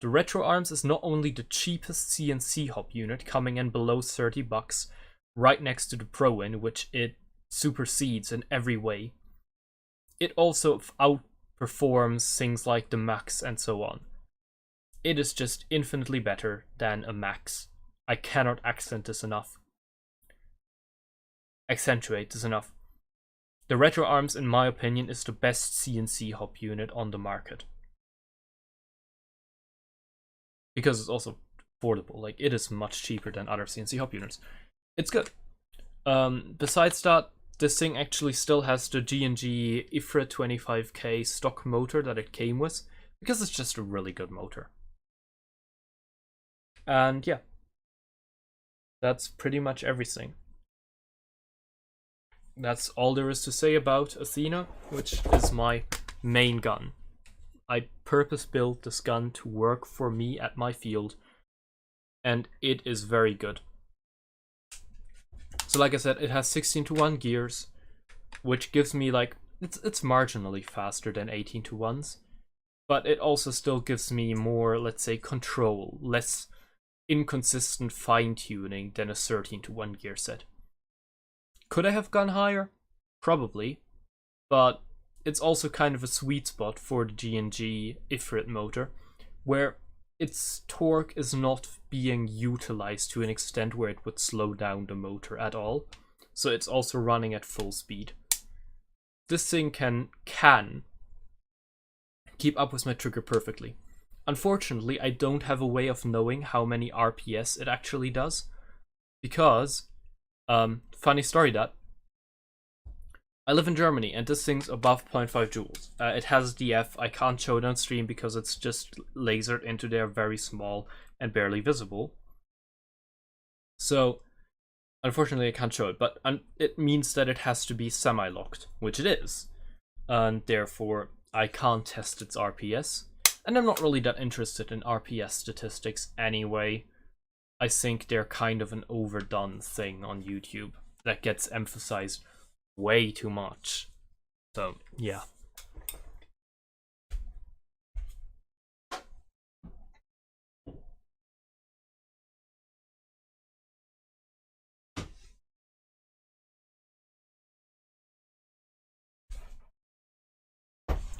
The Retro Arms is not only the cheapest CNC hop unit, coming in below $30, right next to the Pro In, which it supersedes in every way, it also outperforms things like the Max and so on. It is just infinitely better than a Max. I cannot accentuate this enough. The Retro Arms, in my opinion, is the best CNC hop unit on the market. Because it's also affordable. Like, it is much cheaper than other CNC hop units. It's good. Besides that, this thing actually still has the G&G IFRA 25K stock motor that it came with, because it's just a really good motor. And yeah, that's pretty much everything. That's all there is to say about Athena, which is my main gun. I purpose-built this gun to work for me at my field, and it is very good. So like I said, it has 16:1 gears, which gives me like, it's marginally faster than 18:1s, but it also still gives me more, let's say, control, less inconsistent fine-tuning than a 13:1 gear set. Could I have gone higher? Probably, but it's also kind of a sweet spot for the G&G IFRIT motor, where its torque is not being utilized to an extent where it would slow down the motor at all, so it's also running at full speed. This thing can keep up with my trigger perfectly. Unfortunately, I don't have a way of knowing how many RPS it actually does, because funny story that I live in Germany and this thing's above 0.5 joules. It has DF. I can't show it on stream because it's just lasered into there, very small and barely visible. So unfortunately I can't show it, but it means that it has to be semi-locked, which it is, and therefore I can't test its RPS, and I'm not really that interested in RPS statistics anyway. I think they're kind of an overdone thing on YouTube that gets emphasized way too much. So, yeah.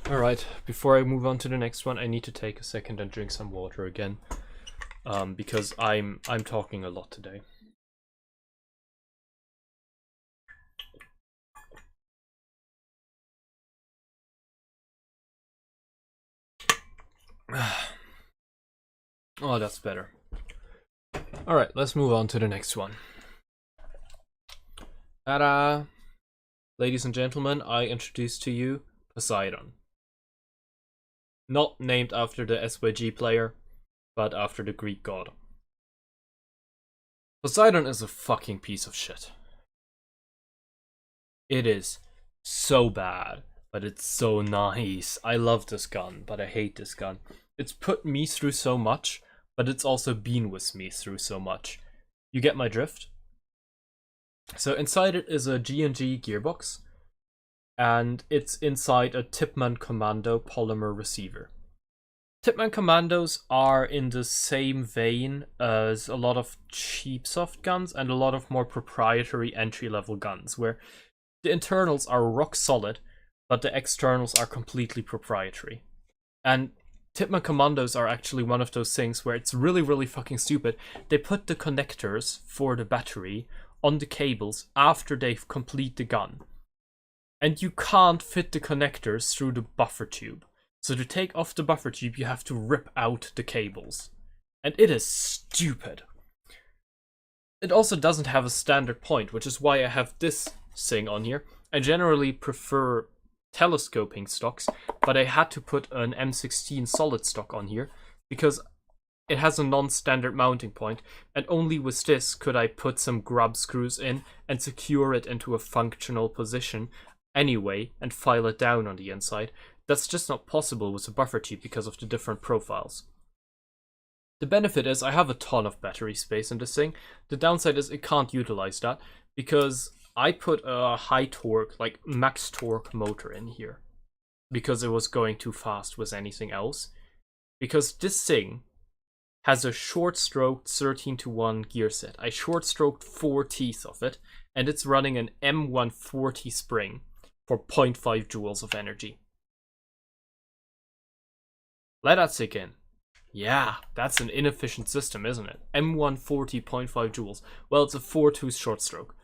Alright, before I move on to the next one, I need to take a second and drink some water again. Because I'm talking a lot today. Oh, that's better. Alright, let's move on to the next one. Ta-da! Ladies and gentlemen, I introduce to you Poseidon. Not named after the SYG player, but after the Greek god. Poseidon is a fucking piece of shit. It is so bad, but it's so nice. I love this gun, but I hate this gun. It's put me through so much, but it's also been with me through so much. You get my drift? So inside it is a G&G gearbox, and it's inside a Tipman Commando polymer receiver. Tipman Commandos are in the same vein as a lot of cheap soft guns and a lot of more proprietary entry-level guns, where the internals are rock solid, but the externals are completely proprietary. And Tipman Commandos are actually one of those things where it's really, really fucking stupid. They put the connectors for the battery on the cables after they've complete the gun. And you can't fit the connectors through the buffer tube. So to take off the buffer tube, you have to rip out the cables. And it is stupid. It also doesn't have a standard point, which is why I have this thing on here. I generally prefer telescoping stocks, but I had to put an M16 solid stock on here because it has a non-standard mounting point, and only with this could I put some grub screws in and secure it into a functional position anyway and file it down on the inside. That's just not possible with a buffer tube because of the different profiles. The benefit is I have a ton of battery space in this thing. The downside is it can't utilize that because I put a high torque, like max torque motor in here because it was going too fast with anything else. because this thing has a short stroke 13:1 gear set. I short stroked 4 teeth of it, and it's running an M140 spring for 0.5 joules of energy. Let that sink in. Yeah, that's an inefficient system, isn't it? M140 0.5 joules. Well, it's a 4-tooth short stroke.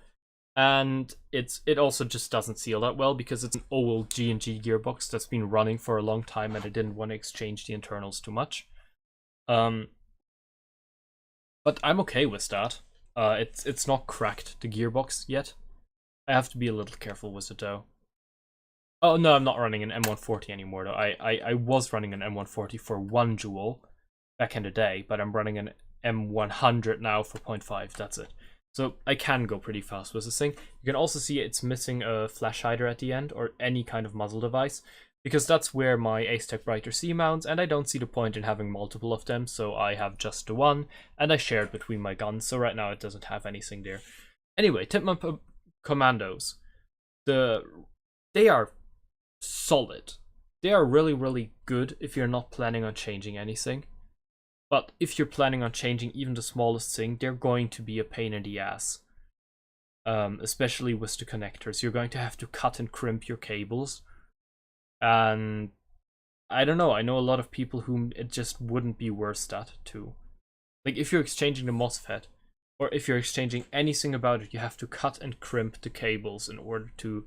And it also just doesn't seal that well because it's an old G&G gearbox that's been running for a long time and I didn't want to exchange the internals too much. But I'm okay with that. It's not cracked, the gearbox, yet. I have to be a little careful with it though. Oh no, I'm not running an M140 anymore though. I was running an M140 for 1 joule back in the day, but I'm running an M100 now for 0.5, that's it. So I can go pretty fast with this thing. You can also see it's missing a flash hider at the end, or any kind of muzzle device, because that's where my Ace-Tech Brighter C mounts, and I don't see the point in having multiple of them, so I have just the one, and I share it between my guns, so right now it doesn't have anything there. Anyway, Tipman Commandos. They are solid. They are really, really good if you're not planning on changing anything. But if you're planning on changing even the smallest thing, they're going to be a pain in the ass. Especially with the connectors. You're going to have to cut and crimp your cables. And I don't know, I know a lot of people whom it just wouldn't be worth that too. Like if you're exchanging the MOSFET, or if you're exchanging anything about it, you have to cut and crimp the cables in order to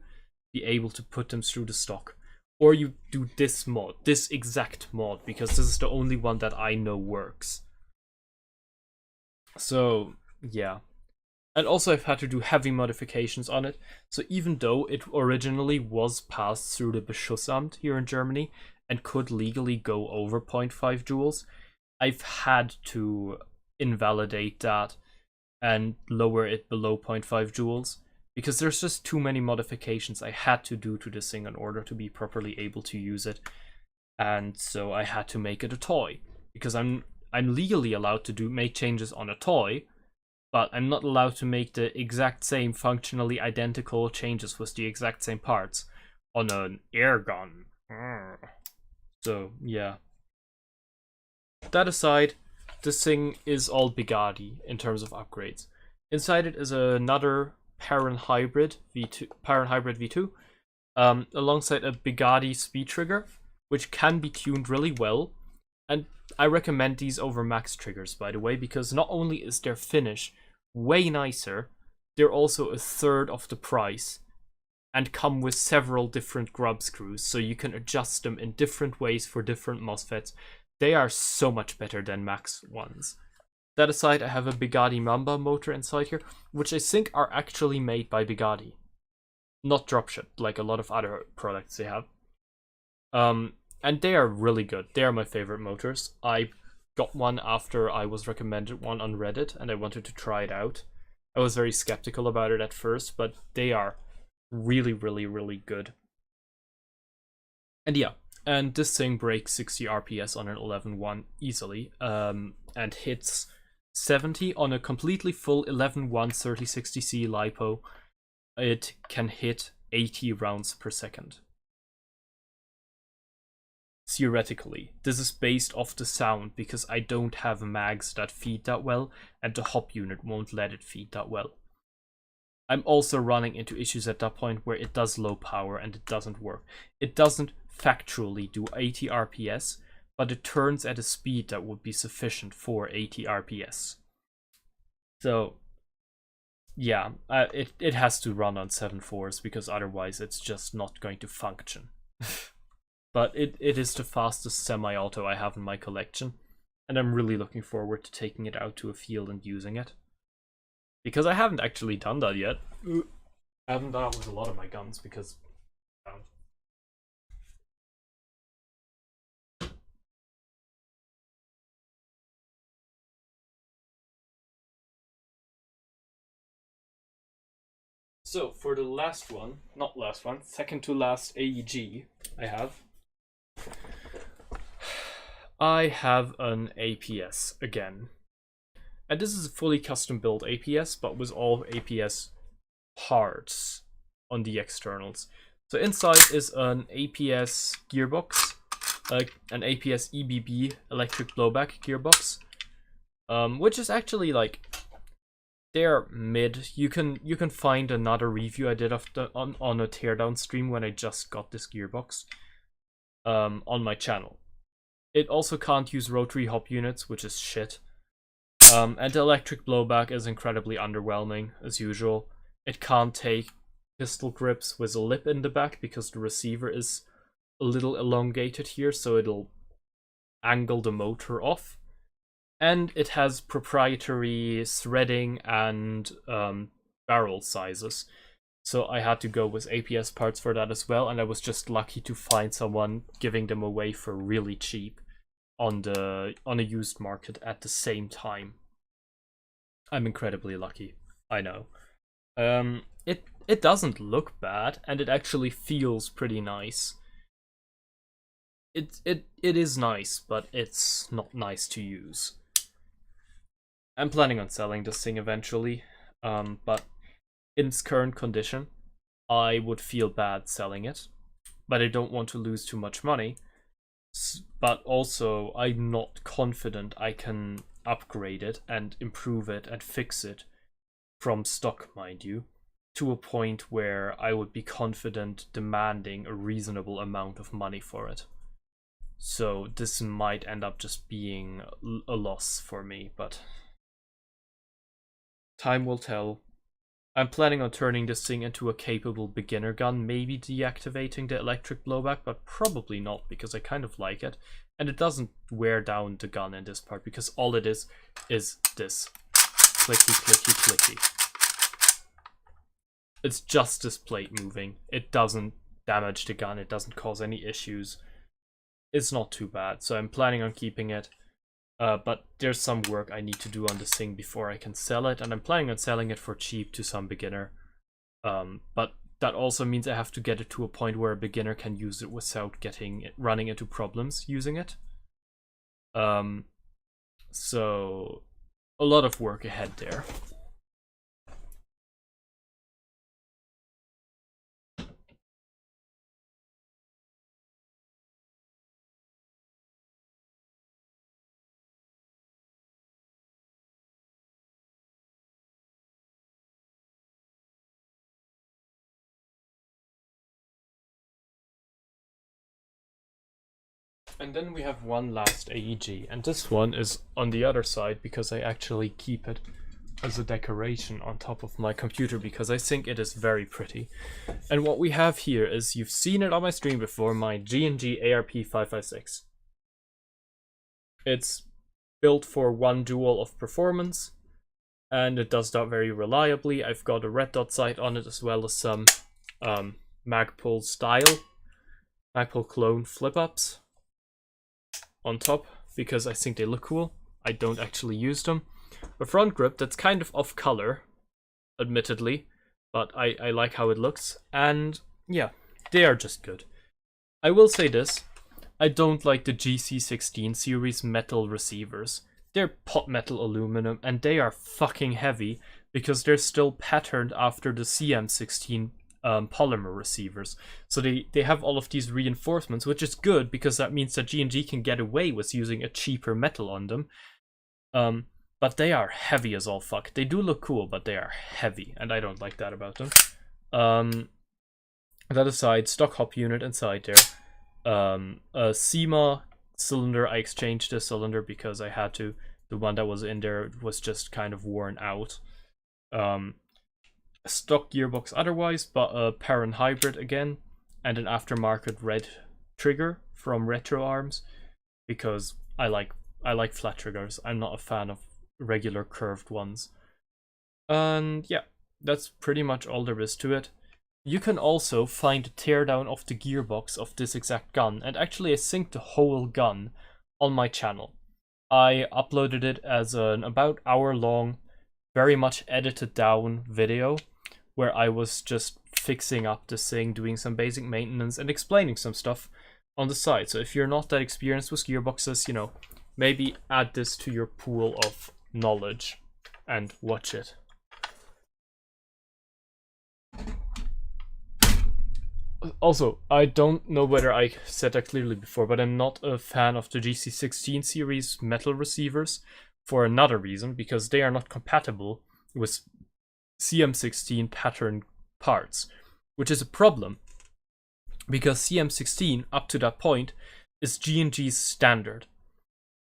be able to put them through the stock. Or you do this mod, this exact mod, because this is the only one that I know works. So, yeah. And also I've had to do heavy modifications on it. So even though it originally was passed through the Beschussamt here in Germany and could legally go over 0.5 joules, I've had to invalidate that and lower it below 0.5 joules. Because there's just too many modifications I had to do to this thing in order to be properly able to use it. And so I had to make it a toy. Because I'm legally allowed to make changes on a toy, but I'm not allowed to make the exact same functionally identical changes with the exact same parts on an air gun. So, yeah. That aside, this thing is all Bugatti in terms of upgrades. Inside it is another Parent Hybrid V2, alongside a Bugatti speed trigger, which can be tuned really well. And I recommend these over max triggers, by the way, because not only is their finish way nicer, they're also a third of the price and come with several different grub screws, so you can adjust them in different ways for different MOSFETs. They are so much better than max ones. That aside, I have a Bugatti Mamba motor inside here, which I think are actually made by Bugatti. Not dropshipped, like a lot of other products they have. And they are really good. They are my favorite motors. I got one after I was recommended one on Reddit, and I wanted to try it out. I was very skeptical about it at first, but they are really, really, really good. And yeah, and this thing breaks 60 RPS on an 11.1 easily, and hits 70 on a completely full 11.1 3060C LiPo. It can hit 80 rounds per second. Theoretically, this is based off the sound because I don't have mags that feed that well, and the hop unit won't let it feed that well. I'm also running into issues at that point where it does low power and it doesn't work. It doesn't factually do 80 RPS, but it turns at a speed that would be sufficient for 80 RPS. So, yeah, it has to run on 7.4s because otherwise it's just not going to function. But it is the fastest semi-auto I have in my collection, and I'm really looking forward to taking it out to a field and using it. Because I haven't actually done that yet. I haven't done that with a lot of my guns because... So, for the last one, not last one, second to last AEG I have an APS again. And this is a fully custom built APS, but with all APS parts on the externals. So inside is an APS gearbox an APS EBB electric blowback gearbox, which is actually like, they're mid. You can find another review I did of on a teardown stream when I just got this gearbox on my channel. It also can't use rotary hop units, which is shit. And the electric blowback is incredibly underwhelming, as usual. It can't take pistol grips with a lip in the back because the receiver is a little elongated here, so it'll angle the motor off. And it has proprietary threading and barrel sizes. So I had to go with APS parts for that as well, and I was just lucky to find someone giving them away for really cheap on a used market at the same time. I'm incredibly lucky, I know. It doesn't look bad, and it actually feels pretty nice. It is nice, but it's not nice to use. I'm planning on selling this thing eventually, but in its current condition, I would feel bad selling it, but I don't want to lose too much money. But also, I'm not confident I can upgrade it and improve it and fix it from stock, mind you, to a point where I would be confident demanding a reasonable amount of money for it. So this might end up just being a loss for me, but time will tell. I'm planning on turning this thing into a capable beginner gun, maybe deactivating the electric blowback, but probably not, because I kind of like it. And it doesn't wear down the gun in this part, because all it is this. Clicky, clicky, clicky. It's just this plate moving. It doesn't damage the gun, it doesn't cause any issues. It's not too bad, so I'm planning on keeping it. But there's some work I need to do on this thing before I can sell it, and I'm planning on selling it for cheap to some beginner. But that also means I have to get it to a point where a beginner can use it without running into problems using it. So a lot of work ahead there. And then we have one last AEG, and this one is on the other side because I actually keep it as a decoration on top of my computer because I think it is very pretty. And what we have here is, you've seen it on my stream before, my G&G ARP556. It's built for one duel of performance, and it does that very reliably. I've got a red dot sight on it as well as some Magpul clone flip-ups on top because I think they look cool. I don't actually use them. A front grip that's kind of off color, admittedly, but I like how it looks, and yeah, they are just good. I will say this, I don't like the GC16 series metal receivers. They're pot metal aluminum and they are fucking heavy because they're still patterned after the CM16 polymer receivers. So they have all of these reinforcements, which is good because that means that G&G can get away with using a cheaper metal on them. But they are heavy as all fuck. They do look cool, but they are heavy, and I don't like that about them. That aside, stock hop unit inside there. A SEMA cylinder, I exchanged the cylinder because I had to. The one that was in there was just kind of worn out. A stock gearbox otherwise, but a Perrin hybrid again, and an aftermarket red trigger from Retro Arms because I like flat triggers. I'm not a fan of regular curved ones. And yeah, that's pretty much all there is to it. You can also find a teardown of the gearbox of this exact gun, and actually I think the whole gun, on my channel. I uploaded it as an about hour-long, very much edited down video where I was just fixing up this thing, doing some basic maintenance, and explaining some stuff on the side. So if you're not that experienced with gearboxes, you know, maybe add this to your pool of knowledge and watch it. Also, I don't know whether I said that clearly before, but I'm not a fan of the GC16 series metal receivers for another reason, because they are not compatible with CM16 pattern parts, which is a problem, because CM16 up to that point is G&G's standard.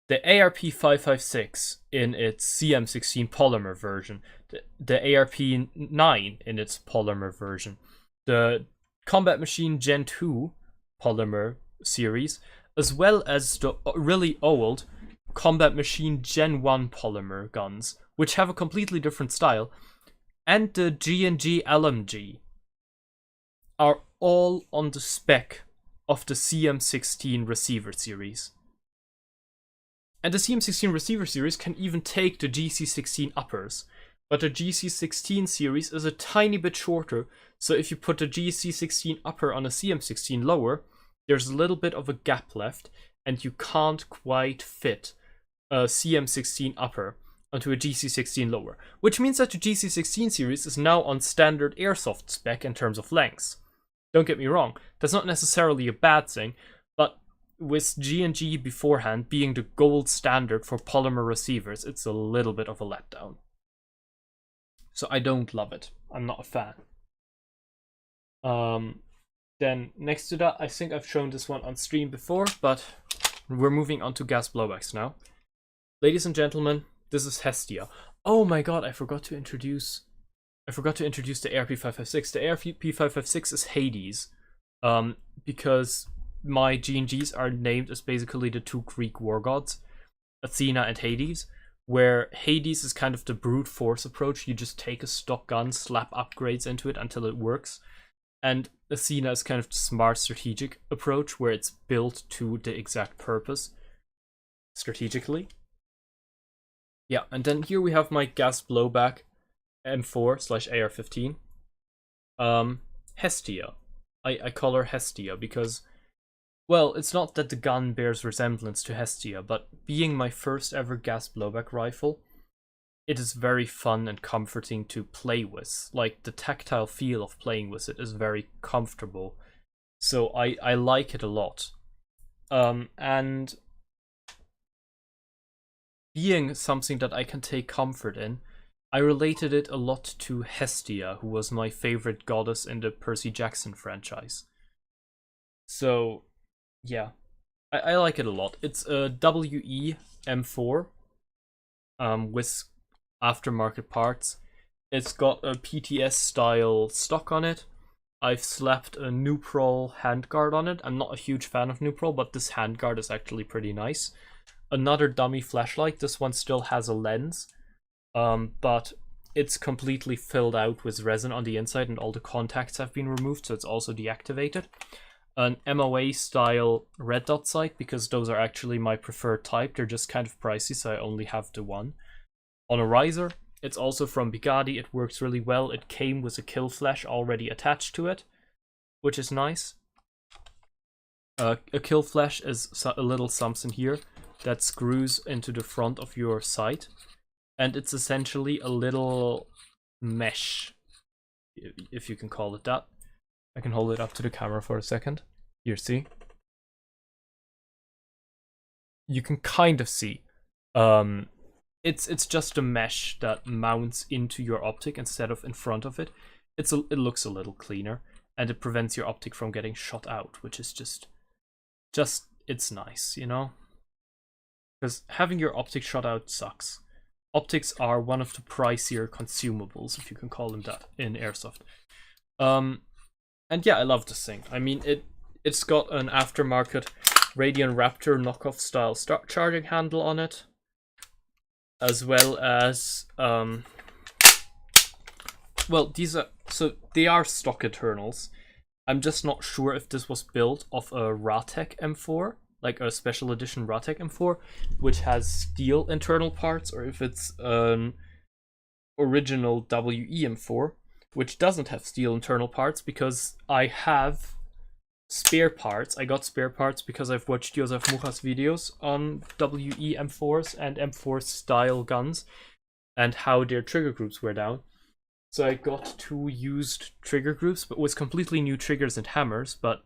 The ARP556 in its CM16 polymer version, the ARP9 in its polymer version, the Combat Machine Gen 2 polymer series, as well as the really old Combat Machine Gen 1 polymer guns, which have a completely different style, and the G&G LMG are all on the spec of the CM16 receiver series. And the CM16 receiver series can even take the GC16 uppers, but the GC16 series is a tiny bit shorter, so if you put the GC16 upper on a CM16 lower, there's a little bit of a gap left, and you can't quite fit a CM16 upper onto a GC16 lower, which means that the GC16 series is now on standard Airsoft spec in terms of lengths. Don't get me wrong, that's not necessarily a bad thing, but with G&G beforehand being the gold standard for polymer receivers, it's a little bit of a letdown. So I don't love it. I'm not a fan. Then next to that, I think I've shown this one on stream before, but we're moving on to gas blowbacks now. Ladies and gentlemen, this is Hestia. Oh my god, I forgot to introduce the ARP556. The ARP556 is Hades, because my G&Gs are named as basically the two Greek war gods, Athena and Hades, where Hades is kind of the brute force approach. You just take a stock gun, slap upgrades into it until it works. And Athena is kind of the smart strategic approach, where it's built to the exact purpose strategically. Yeah, and then here we have my gas blowback M4/AR-15. Hestia. I call her Hestia because, well, it's not that the gun bears resemblance to Hestia, but being my first ever gas blowback rifle, it is very fun and comforting to play with. Like, the tactile feel of playing with it is very comfortable. So I like it a lot. And being something that I can take comfort in, I related it a lot to Hestia, who was my favorite goddess in the Percy Jackson franchise. So, yeah, I like it a lot. It's a WE M4 with aftermarket parts. It's got a PTS style stock on it. I've slapped a Nuprol handguard on it. I'm not a huge fan of Nuprol, but this handguard is actually pretty nice. Another dummy flashlight. This one still has a lens, but it's completely filled out with resin on the inside and all the contacts have been removed, so it's also deactivated. An MOA style red dot sight, because those are actually my preferred type. They're just kind of pricey, so I only have the one. On a riser, it's also from Bugatti. It works really well. It came with a kill flash already attached to it, which is nice. A kill flash is a little something here that screws into the front of your sight, and it's essentially a little mesh, if you can call it that. I can hold it up to the camera for a second. Here, see? You can kind of see. It's just a mesh that mounts into your optic instead of in front of it. It looks a little cleaner, and it prevents your optic from getting shot out, which is just it's nice, you know? Because having your optic shot out sucks. Optics are one of the pricier consumables, if you can call them that, in Airsoft. And yeah, I love this thing. I mean, it's got an aftermarket Radian Raptor knockoff style charging handle on it, as well as well, they are stock internals. I'm just not sure if this was built off a Ratek M4, like a special edition Ratek M4, which has steel internal parts, or if it's an original WE M4, which doesn't have steel internal parts, because I have spare parts. I got spare parts because I've watched Josef Mucha's videos on WE M4s and M4 style guns and how their trigger groups were down. So I got 2 used trigger groups, but with completely new triggers and hammers, but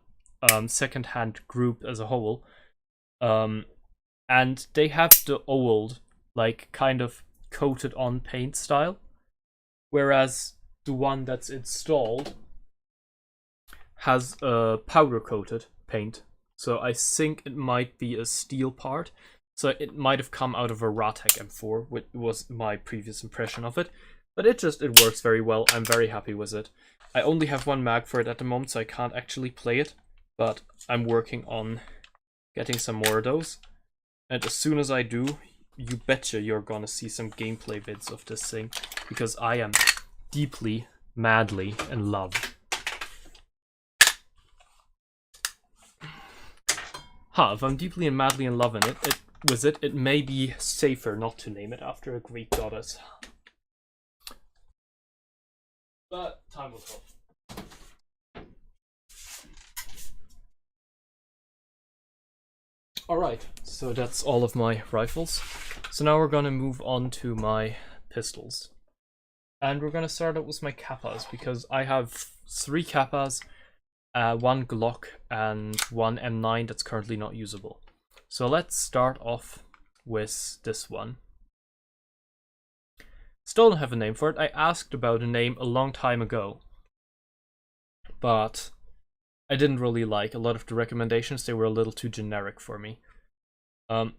second-hand group as a whole. And they have the old, like, kind of coated on paint style, whereas the one that's installed has a powder coated paint. So I think it might be a steel part. So it might have come out of a Ratek M4, which was my previous impression of it. But it works very well. I'm very happy with it. I only have 1 mag for it at the moment, so I can't actually play it. But I'm working on getting some more of those. And as soon as I do, you betcha you're gonna see some gameplay vids of this thing. Because I am deeply, madly in love. If I'm deeply and madly in love in it may be safer not to name it after a Greek goddess. But time will tell. Alright, so that's all of my rifles. So now we're gonna move on to my pistols. And we're gonna start out with my kappas, because I have 3 kappas, 1 Glock, and 1 M9 that's currently not usable. So let's start off with this one. Still don't have a name for it. I asked about a name a long time ago, but I didn't really like a lot of the recommendations. They were a little too generic for me.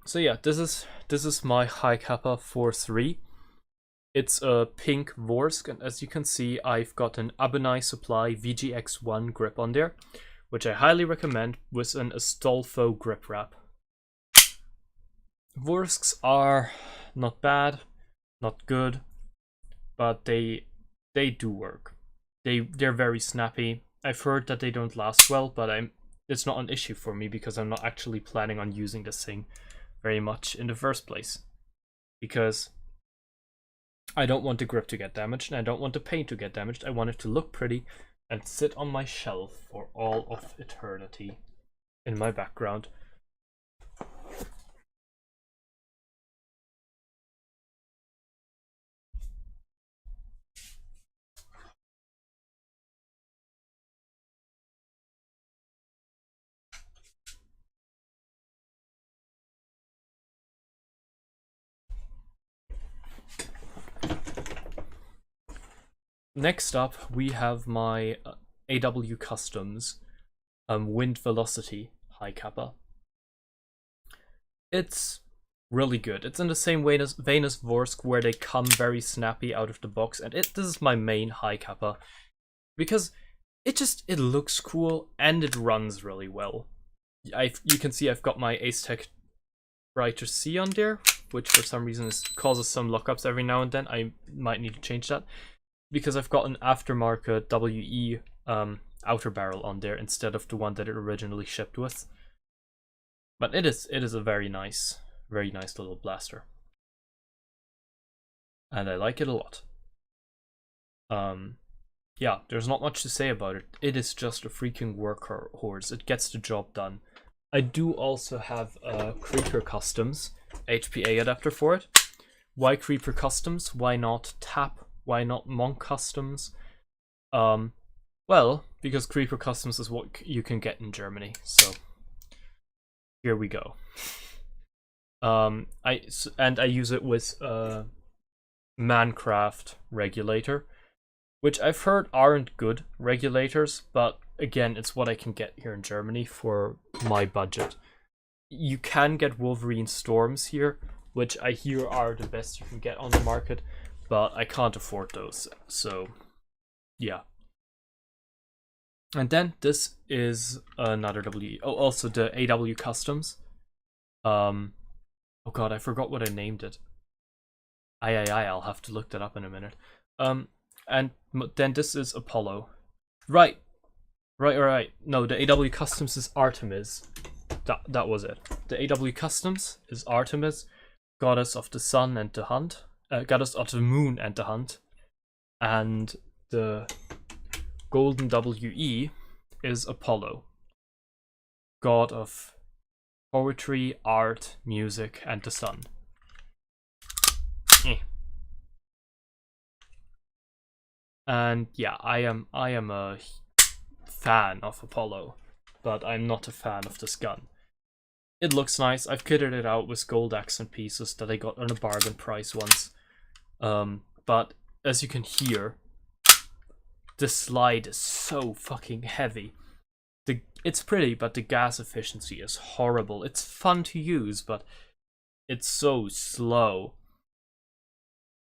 So yeah, this is my high kappa 4.3. It's a pink Vorsk, and as you can see, I've got an Abunai Supply VGX1 grip on there, which I highly recommend, with an Astolfo grip wrap. Vorsks are not bad, not good, but they do work. They're very snappy. I've heard that they don't last well, but it's not an issue for me because I'm not actually planning on using this thing very much in the first place. Because I don't want the grip to get damaged, and I don't want the paint to get damaged. I want it to look pretty and sit on my shelf for all of eternity in my background. Next up, we have my AW Customs Wind Velocity High Kappa. It's really good. It's in the same vein as Vorsk, where they come very snappy out of the box, and this is my main High Kappa because it looks cool and it runs really well. You can see I've got my Ace-Tech Brighter C on there, which for some reason causes some lockups every now and then. I might need to change that, because I've got an aftermarket WE outer barrel on there instead of the one that it originally shipped with. But it is a very nice little blaster, and I like it a lot. Yeah, there's not much to say about it. It is just a freaking workhorse. It gets the job done. I do also have a Creeper Customs HPA adapter for it. Why Creeper Customs? Why not TAP? Why not Monk Customs? Well, because Creeper Customs is what you can get in Germany, so here we go. I use it with a Mancraft regulator, which I've heard aren't good regulators, but again, it's what I can get here in Germany for my budget. You can get Wolverine Storms here, which I hear are the best you can get on the market, but I can't afford those, so yeah. And then this is another WE. Oh, also the AW Customs. Oh god, I forgot what I named it. I'll have to look that up in a minute. And then this is Apollo. Right. No, the AW Customs is Artemis. That was it. The AW Customs is Artemis, goddess of the sun and the hunt. Goddess of the moon and the hunt. And the golden WE is Apollo, god of poetry, art, music, and the sun. And yeah, I am a fan of Apollo, but I'm not a fan of this gun. It looks nice. I've kitted it out with gold accent pieces that I got on a bargain price once. But as you can hear, the slide is so fucking heavy. It's pretty, but the gas efficiency is horrible. It's fun to use, but it's so slow.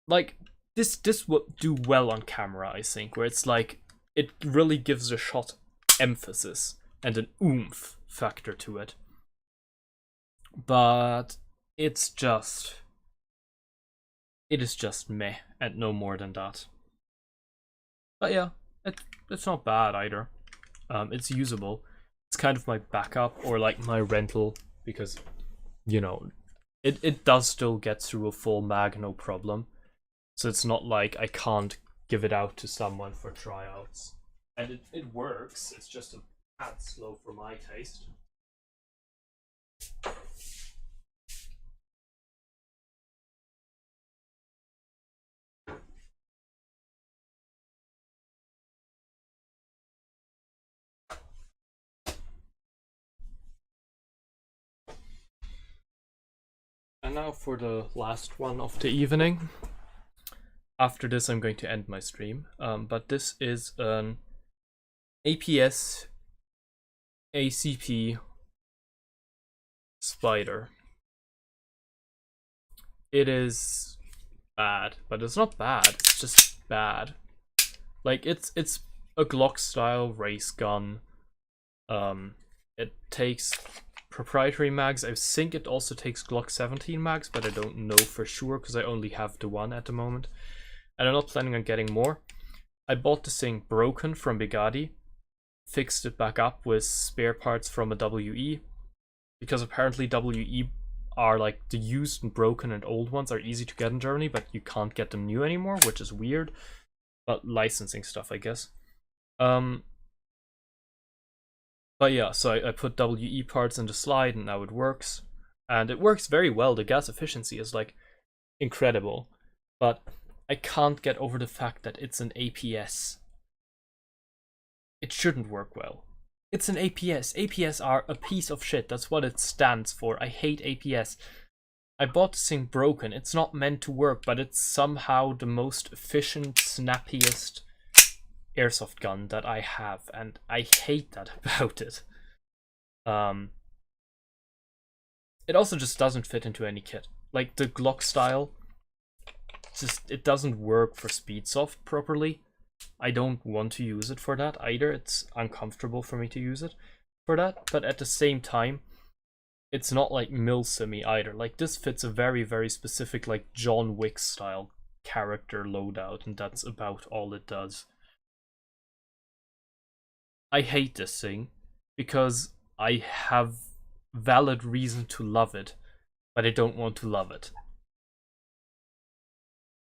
Like, this would do well on camera, I think, where it's like, it really gives a shot emphasis and an oomph factor to it. But it is just meh, and no more than that. But yeah, it's not bad either. It's usable. It's kind of my backup or like my rental because, you know, it does still get through a full mag no problem. So it's not like I can't give it out to someone for tryouts. And it works, it's just a tad slow for my taste. And now for the last one of the evening. After this I'm going to end my stream, but this is an APS ACP Spider. It is bad, but it's not bad, it's just bad. Like, it's a Glock style race gun. It takes proprietary mags. I think it also takes Glock 17 mags, but I don't know for sure because I only have the one at the moment. And I'm not planning on getting more. I bought this thing broken from Bugatti, fixed it back up with spare parts from a WE, because apparently WE are like the used and broken and old ones are easy to get in Germany, but you can't get them new anymore, which is weird. But licensing stuff, I guess. But yeah, so I put WE parts in the slide and now it works. And it works very well. The gas efficiency is like incredible. But I can't get over the fact that it's an APS. It shouldn't work well. It's an APS. APS are a piece of shit. That's what it stands for. I hate APS. I bought this thing broken. It's not meant to work, but it's somehow the most efficient, snappiest airsoft gun that I have, and I hate that about it. It also just doesn't fit into any kit. Like the Glock style, it doesn't work for Speedsoft properly. I don't want to use it for that either. It's uncomfortable for me to use it for that, but at the same time, it's not like Milsimi either. Like, this fits a very, very specific, like, John Wick style character loadout, and that's about all it does. I hate this thing because I have valid reason to love it, but I don't want to love it.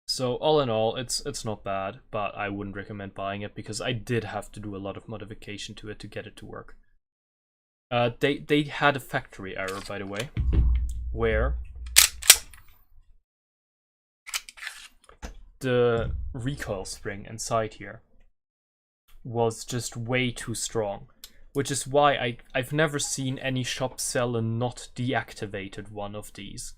So all in all, it's not bad, but I wouldn't recommend buying it because I did have to do a lot of modification to it to get it to work. They had a factory error, by the way, where the recoil spring inside here was just way too strong, which is why I've never seen any shop sell a not deactivated one of these.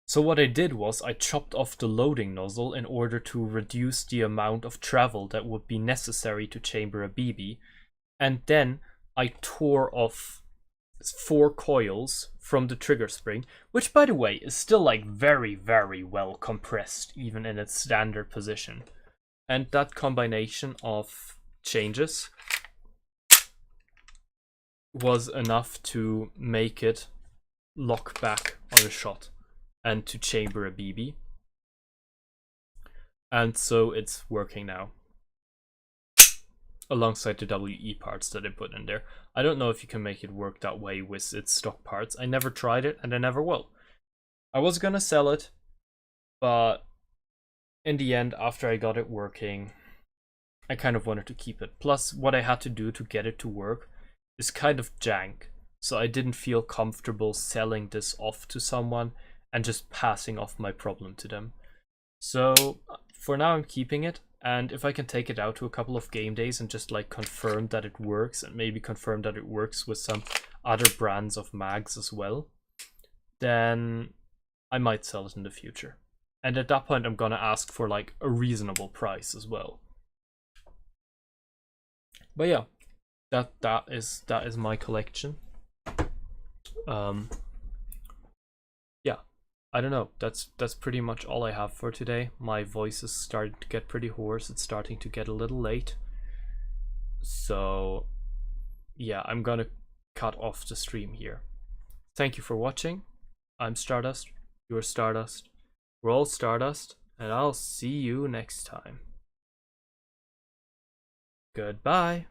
So what I did was I chopped off the loading nozzle in order to reduce the amount of travel that would be necessary to chamber a BB, and then I tore off 4 coils from the trigger spring, which by the way is still like very, very well compressed even in its standard position. And that combination of changes was enough to make it lock back on a shot and to chamber a BB. And so it's working now, alongside the WE parts that I put in there. I don't know if you can make it work that way with its stock parts. I never tried it, and I never will. I was gonna sell it, but in the end, after I got it working, I kind of wanted to keep it. Plus, what I had to do to get it to work is kind of jank, so I didn't feel comfortable selling this off to someone and just passing off my problem to them. So for now I'm keeping it, and if I can take it out to a couple of game days and just like confirm that it works, and maybe confirm that it works with some other brands of mags as well, then I might sell it in the future. And at that point I'm gonna ask for like a reasonable price as well. But yeah, that is my collection. Yeah, I don't know. That's pretty much all I have for today. My voice is starting to get pretty hoarse. It's starting to get a little late. So yeah, I'm gonna cut off the stream here. Thank you for watching. I'm Stardust. You're Stardust. We're all Stardust, and I'll see you next time. Goodbye.